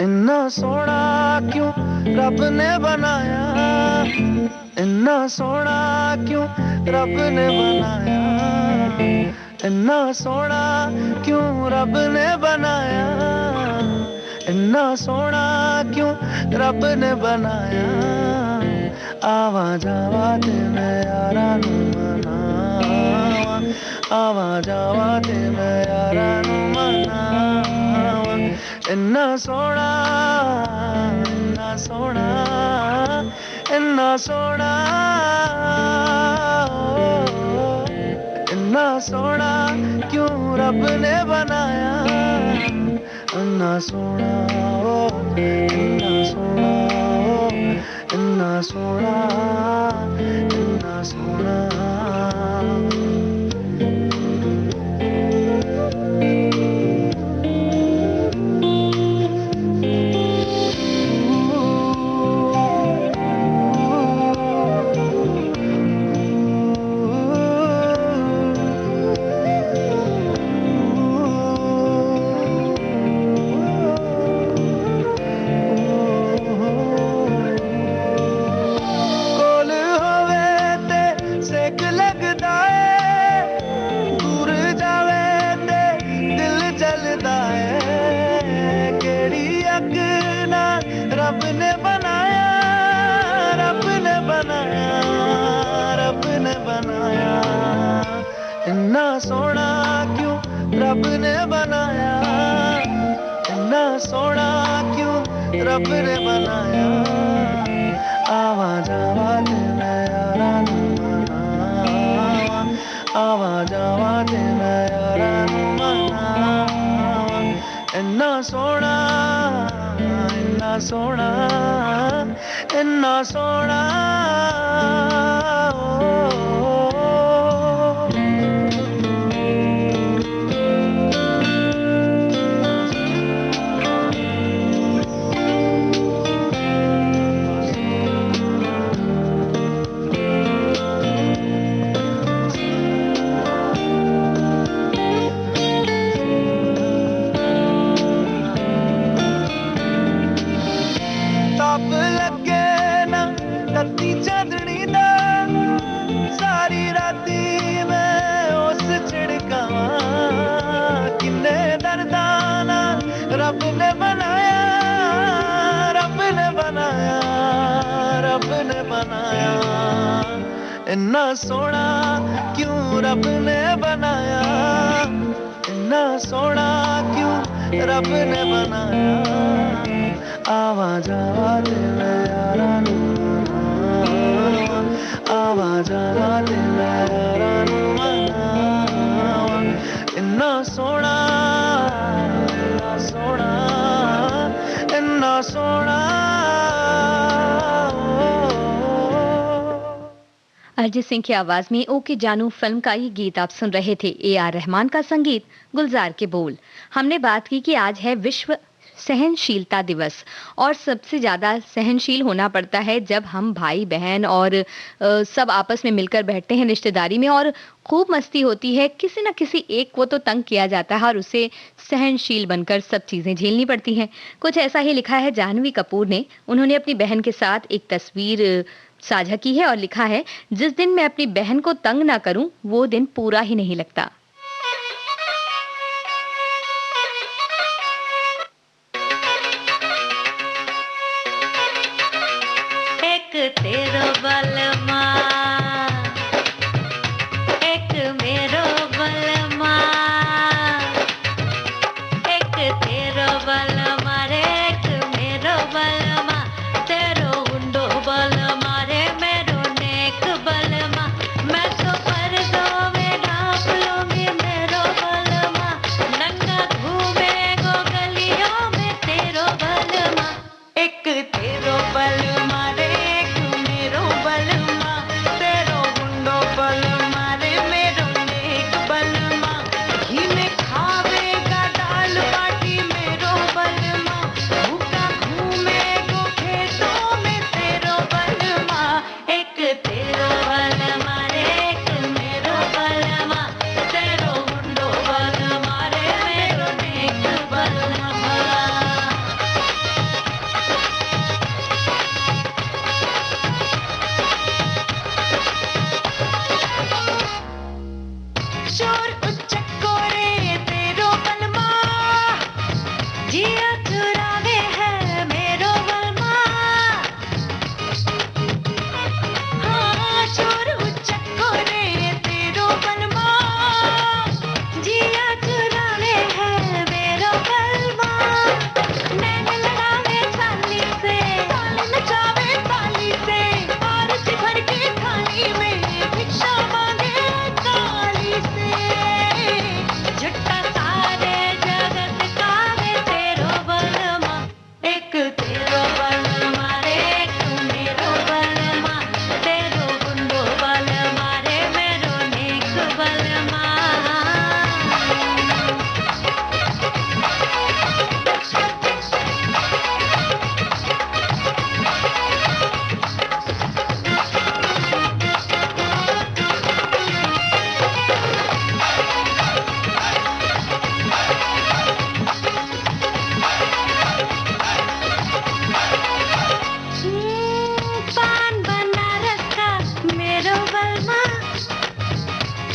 इन्ना सोना क्यों रब ने बनाया, इन्ना सोना क्यों रब ने बनाया, इन्ना सोना क्यों रब ने बनाया, इन्ना सोना क्यों रब ने बनाया। आवा जावा ते मैं यारा नू मनावा, आवा जावा ते मैं यारा नू मनावा। इन्ना सोना, इन्ना सोना, इन्ना सोना, इन्ना सोना क्यों रब ने बनाया। इन्ना सोना, इन्ना सोना, इन्ना सोना, इन्ना सोना। रब ने बनाया, रब ने बनाया, रब ने बनाया। इन्ना सोना क्यों रब ने बनाया, इन्ना सोना क्यों रब ने बनाया। आवा जावा ते मैं यारा नू मनावा, आवा जावा ते मैं यारा नू मनावा। इन्ना सोना, इन्ना सोना, इन्ना सोना। ताप लगे ना तत्ती चांदनी दा, सारी राती मैं उस छिड़कावा। किन्ने दर्दां नाल रब ने बनाया, रब ने बनाया, रब ने बनाया। इन्ना सोना क्यों रब ने बनाया, इन्ना सोना क्यों रब ने बनाया आवाज आवाज ले यारा नू मनावा आवाज आवाज ले यारा नू मनावा इन्ना सोना सोना इन्ना सोना अरिजीत सिंह की आवाज में ओ के जानू फिल्म का ये गीत आप सुन रहे थे। AR रहमान का संगीत, गुलजार के बोल। हमने बात की कि आज है विश्व सहनशीलता दिवस और सबसे ज्यादा सहनशील होना पड़ता है जब हम भाई बहन और सब आपस में मिलकर बैठते हैं रिश्तेदारी में और खूब मस्ती होती है। किसी न किसी एक को तो तंग किया जाता है और उसे सहनशील बनकर सब चीजें झेलनी पड़ती हैं। कुछ ऐसा ही लिखा है जाह्नवी कपूर ने। उन्होंने अपनी बहन के साथ एक तस्वीर साझा की है और लिखा है, जिस दिन मैं अपनी बहन को तंग ना करूं वो दिन पूरा ही नहीं लगता। एक तेरो बलमा एक मेरो बलमा एक तेरो बलमा रे एक मेरो बलमा तेरो गुंडो बलमा रे मेरो नेक बलमा मैं तो पर्दों में ढांप लूंगी मेरो बलमा नंगा घूमेगो गलियों में तेरो बलमा एक तेरो बलमा रे एक मेरो बलमा तेरो गुंडो बलमा रे मेरो नेक बलमा घी में खावेगा दाल बाटी मेरो बलमा भूखा घूमेगो खेतों में तेरो बलमा एक तेरो बलमा रे एक मेरो बलमा तेरो गुंडो बलमा रे मेरो नेक बलमा चोर उच्चको रे तेरो बलमा जिया चुरावे है मेरो बलमा हाँ चोर उच्चको रे तेरो बलमा जिया चुरावे है मेरो बलमा नैन लड़ावे चाली से ताली नचावे ताली से आरती भर के थाली में भिक्षा मांगे काली से झुट्टा सारे जगत का वे तेरो बलमा एक तेरो बलमा रे एक मेरो बलमा तेरो गुंडो बलमा रे मेरो नेक बलमा पान बनारस का मेरो बलमा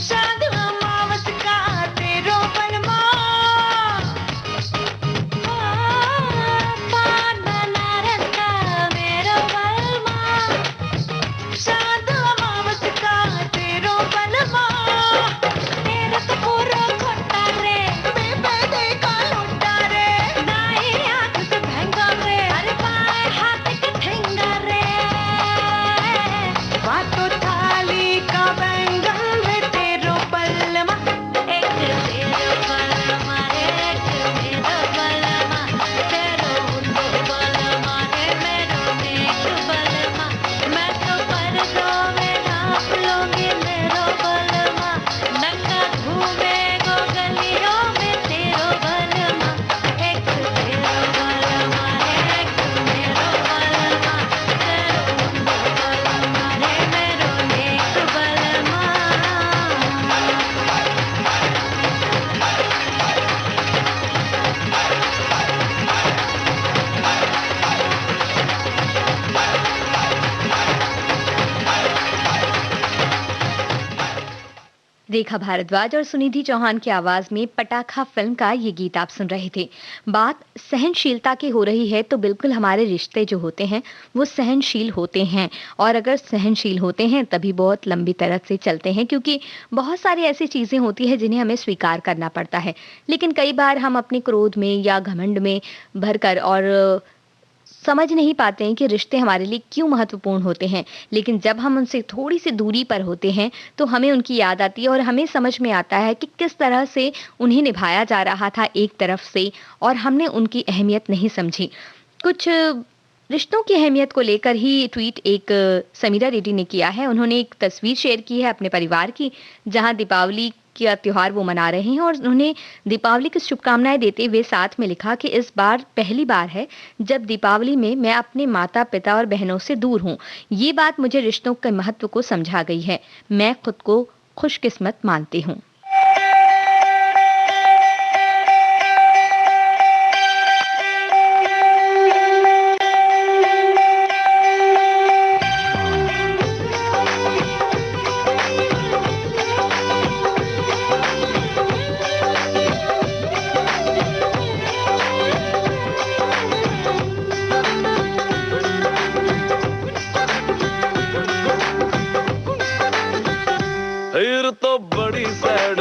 साधु अमावस का तेरो बलमा पान बनारस का मेरो बलमा साधु अमावस का तेरो बलमा तेरा तो पूरा खोटा रे बेबे देखा लुटा रे दाई आंख से भंगा रे अरे बाएं हाथ के ठेंगा रे बातो थाली का रेखा भारद्वाज और सुनिधि चौहान की आवाज में पटाखा फिल्म का ये गीत आप सुन रहे थे। बात सहनशीलता की हो रही है तो बिल्कुल हमारे रिश्ते जो होते हैं वो सहनशील होते हैं, और अगर सहनशील होते हैं तभी बहुत लंबी तरह से चलते हैं, क्योंकि बहुत सारी ऐसी चीजें होती है जिन्हें हमें स्वीकार करना पड़ता है। लेकिन कई बार हम अपने क्रोध में या घमंड में भरकर और समझ नहीं पाते हैं कि रिश्ते हमारे लिए क्यों महत्वपूर्ण होते हैं। लेकिन जब हम उनसे थोड़ी-सी दूरी पर होते हैं, तो हमें उनकी याद आती है और हमें समझ में आता है कि किस तरह से उन्हें निभाया जा रहा था एक तरफ से, और हमने उनकी अहमियत नहीं समझी। कुछ रिश्तों की अहमियत को लेकर ही ट्वीट एक समीरा रेड्डी ने किया है। उन्होंने एक तस्वीर शेयर की है अपने परिवार की, जहां दीपावली का त्योहार वो मना रहे हैं, और उन्होंने दीपावली की शुभकामनाएं देते हुए साथ में लिखा कि इस बार पहली बार है जब दीपावली में मैं अपने माता-पिता और बहनों से दूर हूँ। ये बात मुझे रिश्तों के महत्व को समझा गई है। मैं खुद को खुशकिस्मत मानती हूँ। फिर तो बड़ी सैड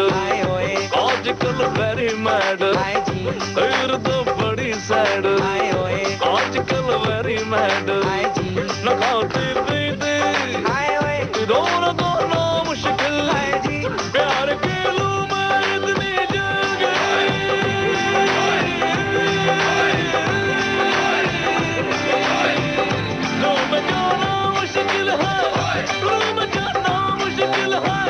आजकल वेरी मैड, फिर तो बड़ी सैड आजकल वेरी मैड, न खाते पीते रोना धोना मुश्किल, प्यार के लू में इतनी जल गई, लो में जाना मुश्किल है, लो में जाना मुश्किल है,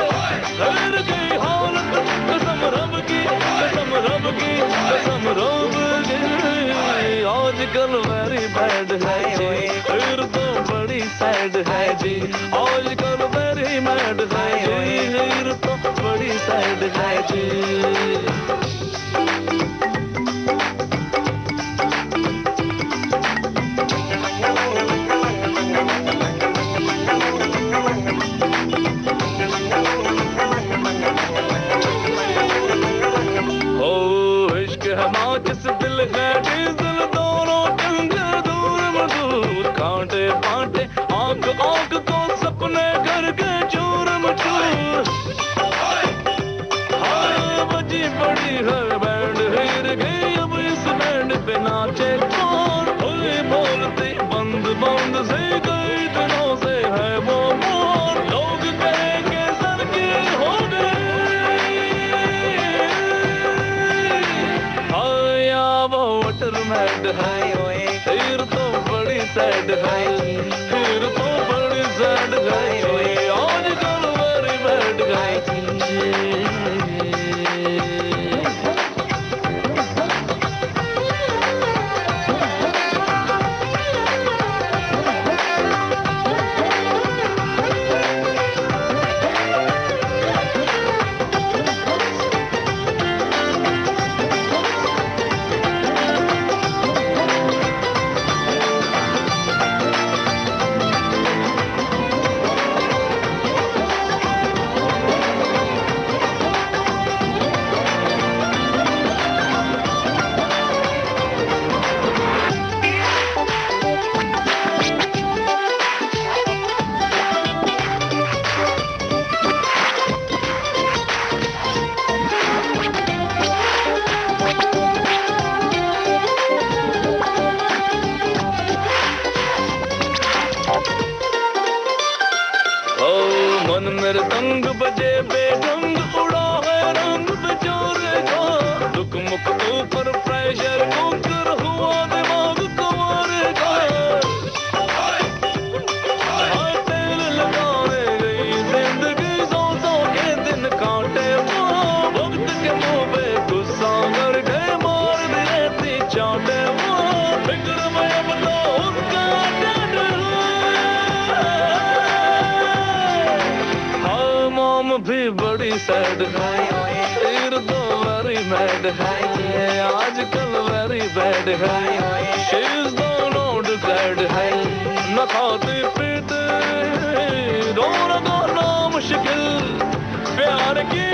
हर गई हालत कसम रब की, कसम रब की, कसम रब की, आजकल वेरी बैड है जी, फिर तो बड़ी सैड है जी, आजकल वेरी मैड है जी, फिर तो बड़ी सैड है जी। किस दिल है डीजल दोनों जंगल दूर मधुर, कांटे पांटे आंख आंख को सपने घर के चूर मचूर, हाँ बजी बड़ी है बैंड हिर गई अब इस बैंड पे नाचे कौन, बोले बोलते बंद बंद से कई दिनों से है वो मोर, लोग कहेंगे सर की हो गई, मैड है फिर तो बड़ी सैड है, फिर तो बड़ी सैड है, आजकल वेरी बैड है। मेरे संग बजे बेढंग उड़ा है रंग बेचोरे का, दुख मुख ऊपर प्रेशर कुकर हुआ दिमाग कुंवारे का, हाय तेल लगाने गई जिंदगी सौ सौ के दिन काटे, वो वक्त के मुंह पे गुस्सा कर गए मार देती चाटे, वो फिक्र में अब तो उनका भी बड़ी सैड है, फिर तो वेरी मैड है, आजकल वेरी बैड है, शी इज दोनों डिसाइड है, न खाते पीते रोना धोना मुश्किल, प्यार की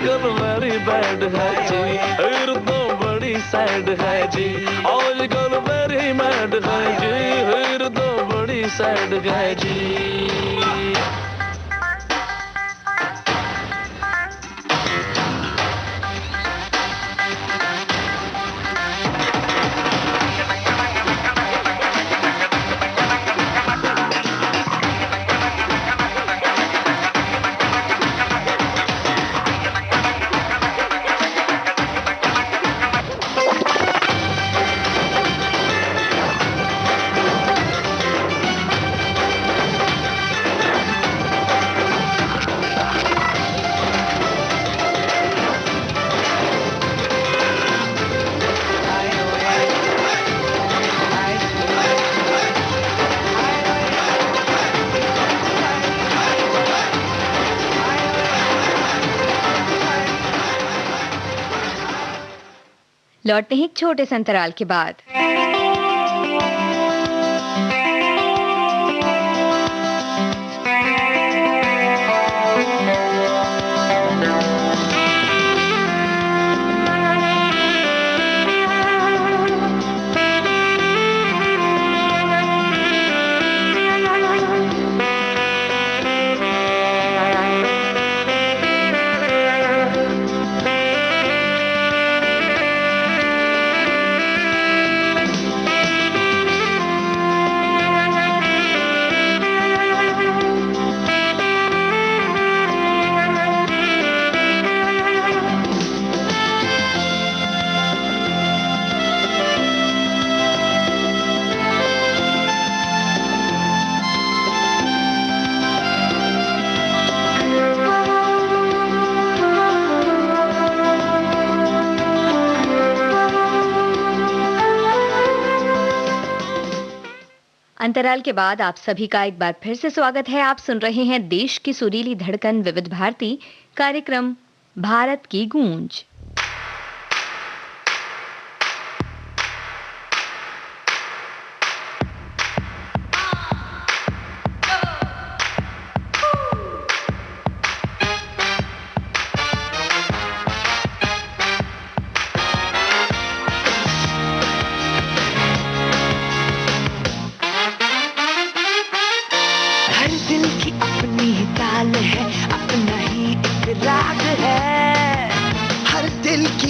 आजकल वेरी बैड है जी, फिर तो बड़ी सैड है जी। आजकल वेरी मैड है जी, फिर तो बड़ी सैड है जी। लौटते हैं एक छोटे से अंतराल के बाद। अंतराल के बाद आप सभी का एक बार फिर से स्वागत है। आप सुन रहे हैं देश की सुरीली धड़कन विविध भारती कार्यक्रम भारत की गूंज।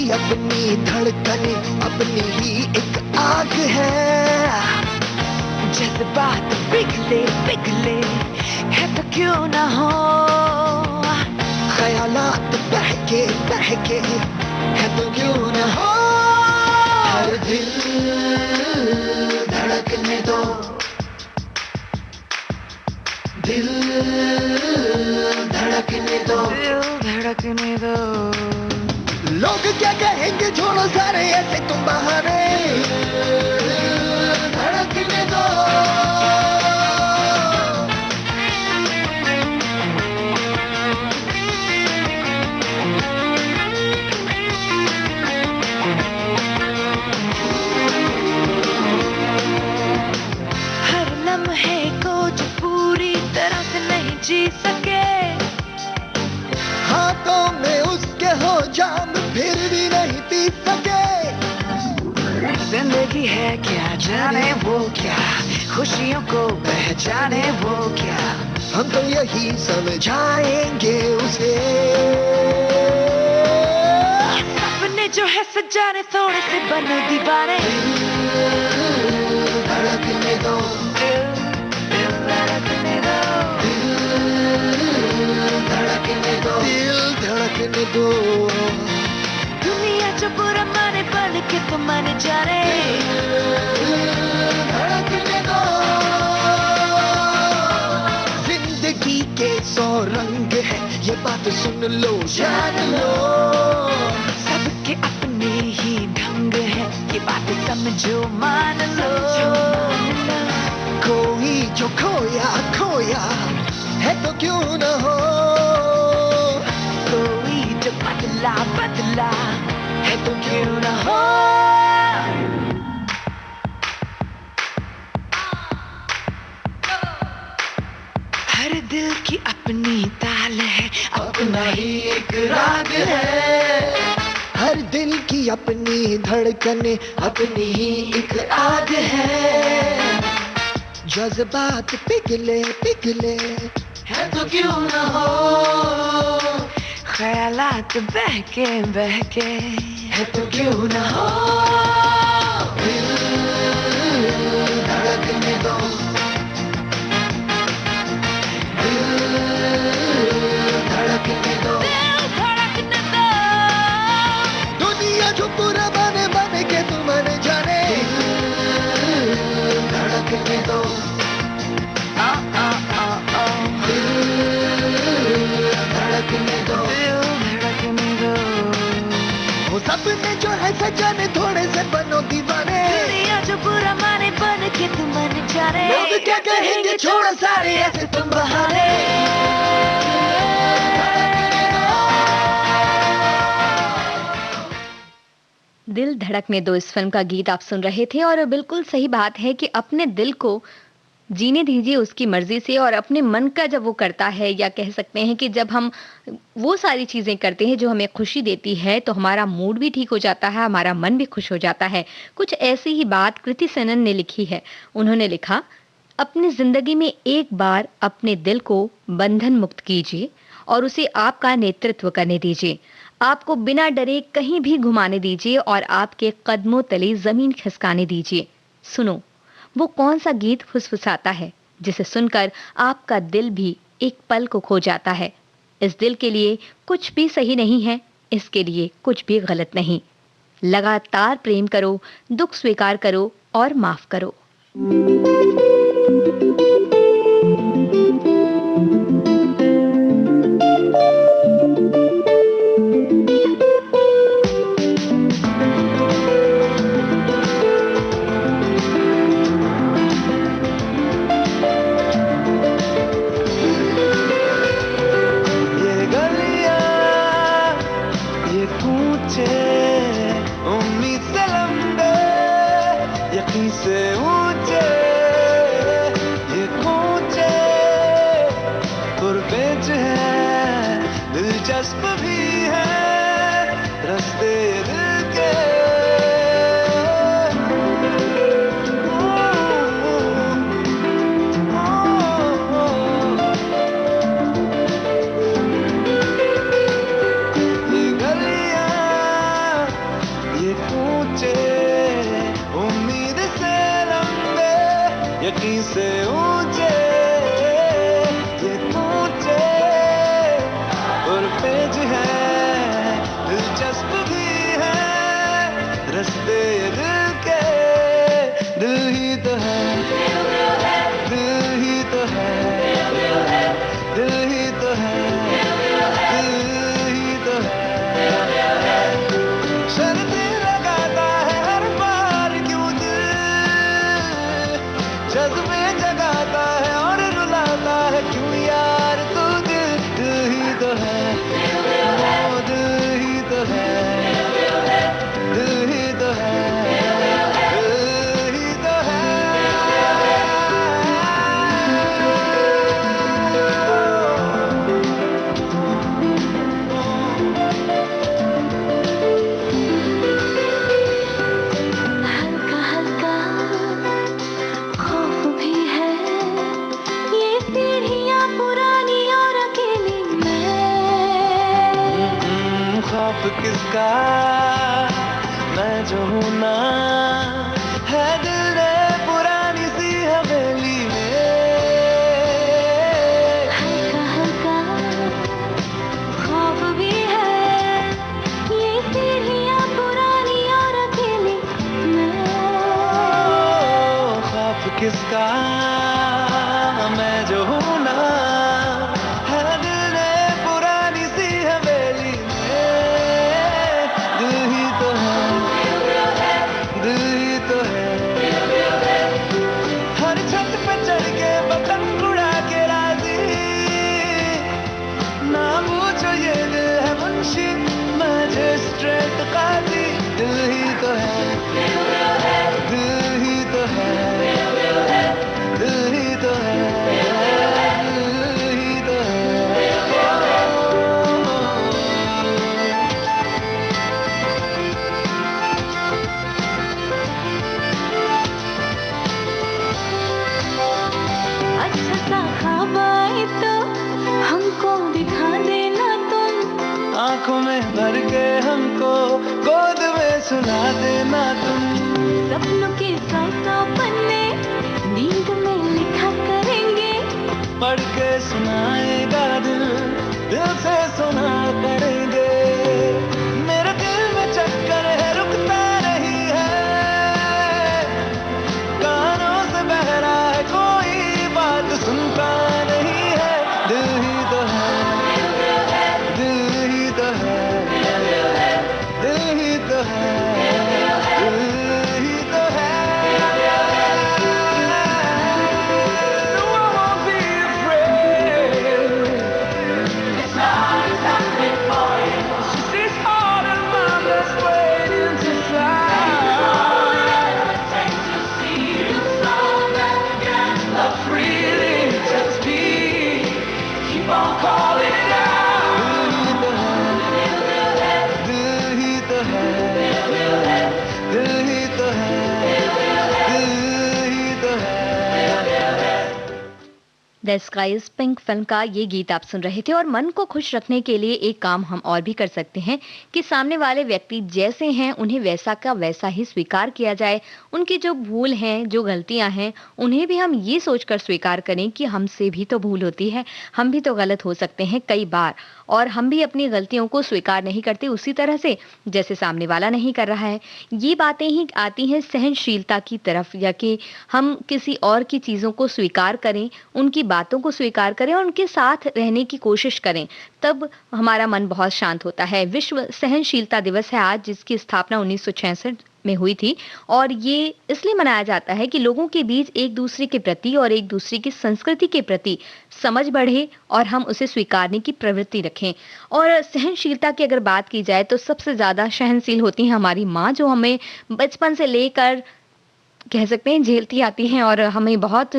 अपनी धड़कने अपनी ही एक आग है। जज्बात पिघले पिघले है तो क्यों ना हो, ख्यालात बहके बहके है तो क्यों ना हो। हर दिल धड़कने दो, दिल धड़कने दो, दिल धड़कने दो। लोग क्या कहेंगे छोड़ो सारे ऐसे तुम बहाने, धड़कने दो। हर लम्हे को जो पूरी तरह से नहीं जी सके, हाथों में उसके हो जाम फिर भी नहीं पी सके। जिंदगी है क्या जाने वो क्या, खुशियों को पहचाने वो क्या, हम तो यही समझाएंगे उसे। सपने जो है सजाने थोड़े से बनो दीवाने। धड़कने दो, दिल धड़कने दो, धड़कने दो, दिल धड़कने दो। दुनिया जो बुरा माने बन के तो मान जाने, धड़कने दो। जिंदगी के 100 रंग है ये बात सुन लो जान लो। सबके अपने ही ढंग है ये बात समझो मान लो। कोई जो खोया खोया है तो क्यों न हो, कोई जो बदला बदला है तो क्यों न हो। हर दिल की अपनी ताल है, अपना ही एक राग है। हर दिल की अपनी धड़कने, अपनी ही एक आग है। जज्बात पिघले पिघले है तो क्यों न हो, ख्यालात बहके बहके है तो क्यों न हो। दिल धड़कने दो, दिल धड़कने दो, दुनिया जो पूरा बने बने के तुम न जाने। दिल धड़कने दो, धड़कने दो, धड़कने दो। वो सपने जो है सजाने, थोड़े से बनो दीवाने। दुनिया जो पूरा माने बन के तुम न जाने। लोग क्या कहेंगे छोड़ो सारे ऐसे तुम बहाने। दिल धड़कने दो इस फिल्म का गीत आप सुन रहे थे। और बिल्कुल सही बात है कि अपने दिल को जीने दीजिए उसकी मर्जी से, और अपने मन का जब वो करता है, या कह सकते हैं कि जब हम वो सारी चीजें करते हैं जो हमें खुशी देती है, तो हमारा मूड भी ठीक हो जाता है, हमारा मन भी खुश हो जाता है। कुछ ऐसी ही बात कृति सेनन ने लिखी है। उन्होंने लिखा, अपनी जिंदगी में एक बार अपने दिल को बंधन मुक्त कीजिए और उसे आपका नेतृत्व करने दीजिए। आपको बिना डरे कहीं भी घुमाने दीजिए और आपके कदमों तले जमीन खिसकाने दीजिए। सुनो, वो कौन सा गीत फुसफुसाता है जिसे सुनकर आपका दिल भी एक पल को खो जाता है। इस दिल के लिए कुछ भी सही नहीं है, इसके लिए कुछ भी गलत नहीं। लगातार प्रेम करो, दुख स्वीकार करो और माफ करो। किसका मैं जो हूं ना, है दिल ने पुरानी सी हवेली में। हल्का हल्का खौफ भी है, ये सीढ़ियां पुरानी और अकेली मैं। खौफ किसका मैं जो हूं ना, है दिल ने पुरानी सी हवेली में। दिल ही तो है, दिल ही ख्वाब आए तो हमको दिखा देना तुम, आंखों में भर के हमको गोद में सुला देना तुम। सपनों के 100 पन्ने नींद में लिखा करेंगे, पढ़ के सुनाएगा दिल, दिल से सुना करेंगे। मेरे दिल में चक्कर है रुकता नहीं है, कानों से बहरा है कोई बात सुनता नहीं है। दिल ही तो है, दिल ही तो है, दिल ही तो है, दिल ही तो है। No, I won't be afraid. It's this heart of mine that's waiting to fly. Love freely touch me, keep on calling out. दिल ही तो है, दिल ही तो है, दिल ही तो है। The sky is pink film का ये गीत आप सुन रहे थे। और मन को खुश रखने के लिए एक काम हम और भी कर सकते हैं कि सामने वाले व्यक्ति जैसे हैं उन्हें वैसा का वैसा ही स्वीकार किया जाए। उनकी जो भूल हैं, जो गलतियां हैं, उन्हें भी हम ये सोचकर स्वीकार करें कि हमसे भी तो भूल होती है, हम भी तो गलत हो सकते हैं कई बार, और हम भी अपनी गलतियों को स्वीकार नहीं करते उसी तरह से जैसे सामने वाला नहीं कर रहा है। ये बातें ही आती हैं सहनशीलता की तरफ, या कि हम किसी और की चीज़ों को स्वीकार करें, उनकी बातों को स्वीकार करें और उनके साथ रहने की कोशिश करें, तब हमारा मन बहुत शांत होता है। विश्व सहनशीलता दिवस है आज, जिसकी स्थापना 1966 में हुई थी, और ये इसलिए मनाया जाता है कि लोगों के बीच एक दूसरे के प्रति और एक दूसरे की संस्कृति के प्रति समझ बढ़े और हम उसे स्वीकारने की प्रवृत्ति रखें। और सहनशीलता की अगर बात की जाए तो सबसे ज्यादा सहनशील होती हैं हमारी माँ, जो हमें बचपन से लेकर कह सकते हैं झेलती आती हैं और हमें बहुत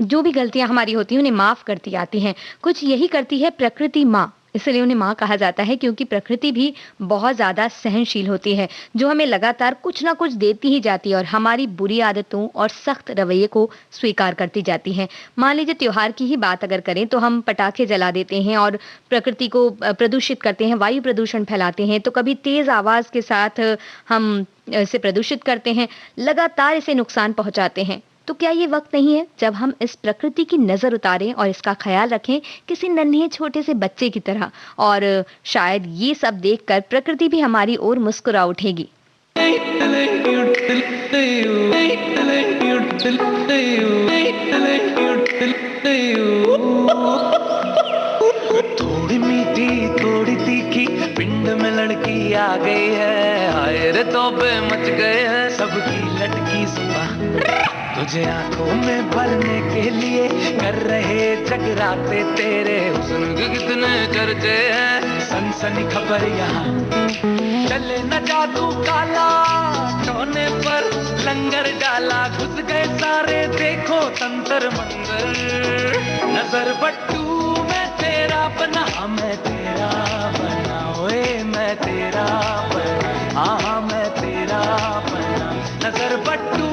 जो भी गलतियां हमारी होती हैं उन्हें माफ करती आती हैं। कुछ यही करती है प्रकृति माँ, इसलिए उन्हें माँ कहा जाता है, क्योंकि प्रकृति भी बहुत ज्यादा सहनशील होती है, जो हमें लगातार कुछ ना कुछ देती ही जाती है और हमारी बुरी आदतों और सख्त रवैये को स्वीकार करती जाती है। मान लीजिए त्योहार की ही बात अगर करें तो हम पटाखे जला देते हैं और प्रकृति को प्रदूषित करते हैं, वायु प्रदूषण फैलाते हैं, तो कभी तेज आवाज के साथ हम इसे प्रदूषित करते हैं, लगातार इसे नुकसान पहुंचाते हैं। तो क्या ये वक्त नहीं है जब हम इस प्रकृति की नजर उतारें और इसका ख्याल रखें किसी नन्हे छोटे से बच्चे की तरह, और शायद ये सब देखकर प्रकृति भी हमारी ओर मुस्कुरा उठेगी। थोड़ी मीठी थोड़ी तीखी पिंड में लड़की आ गई है, हाय रे तौबे मच गए हैं सबकी लटकी सुबह। तुझे आंखों में भरने के लिए कर रहे जगराते तेरे हुस्न के कितने चर्चे हैं, सनसनी खबर यहाँ चले न जादू काला, टोने पर लंगर डाला घुस गए सारे देखो तंत्र मंत्र। नजर बट्टू मैं तेरा बना, मैं तेरा बना, ओए मैं तेरा बना, हाँ मैं तेरा बना। नजर बट्टू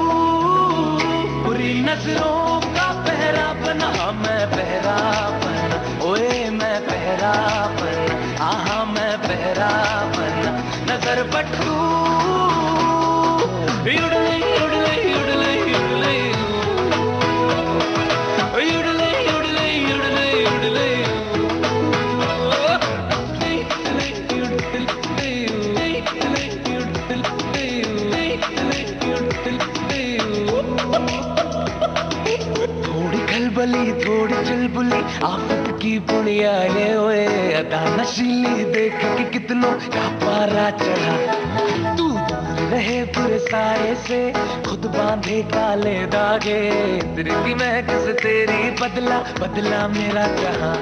बुरी नजरों का पहरा बना, मैं पहरा बना, ओए मैं पहरा बना, हाँ मैं पहरा बना। नजर बट्टू युडले युडले युडले युडले युडले युडले युडले युडले थोड़ी खलबली थोड़ी चुलबुली आफत की पुड़िया ये ओए अदा नशीली देख के कितनों का पारा चढ़ा। तू दूर रहे पूरे साए से खुद बांधे काले दागे, तेरी की महक से तेरी बदला बदला मेरा जहां।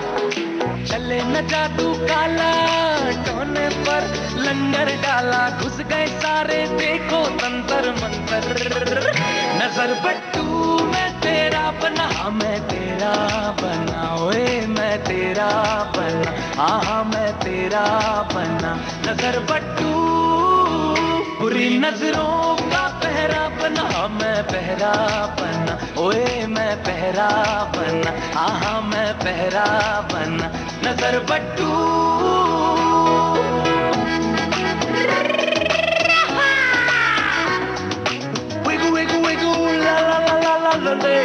चले न जादू काला टोने पर लंगर डाला घुस गए सारे देखो तंत्र मंत्र। नजर बट्टू मैं तेरा बना, मैं तेरा बना, ओए मैं तेरा बना, हाँ मैं तेरा बना। नजर बट्टू बुरी नजरों का पहरा पहरा बना, मैं पहरा बना, ओए मैं पहरा बना, आहा मैं पहरा बना, नजर बट्टू wiggle wiggle wiggle la la la la la la la.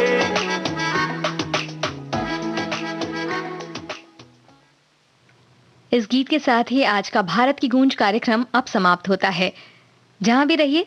इस गीत के साथ ही आज का भारत की गूंज कार्यक्रम अब समाप्त होता है। जहां भी रहिए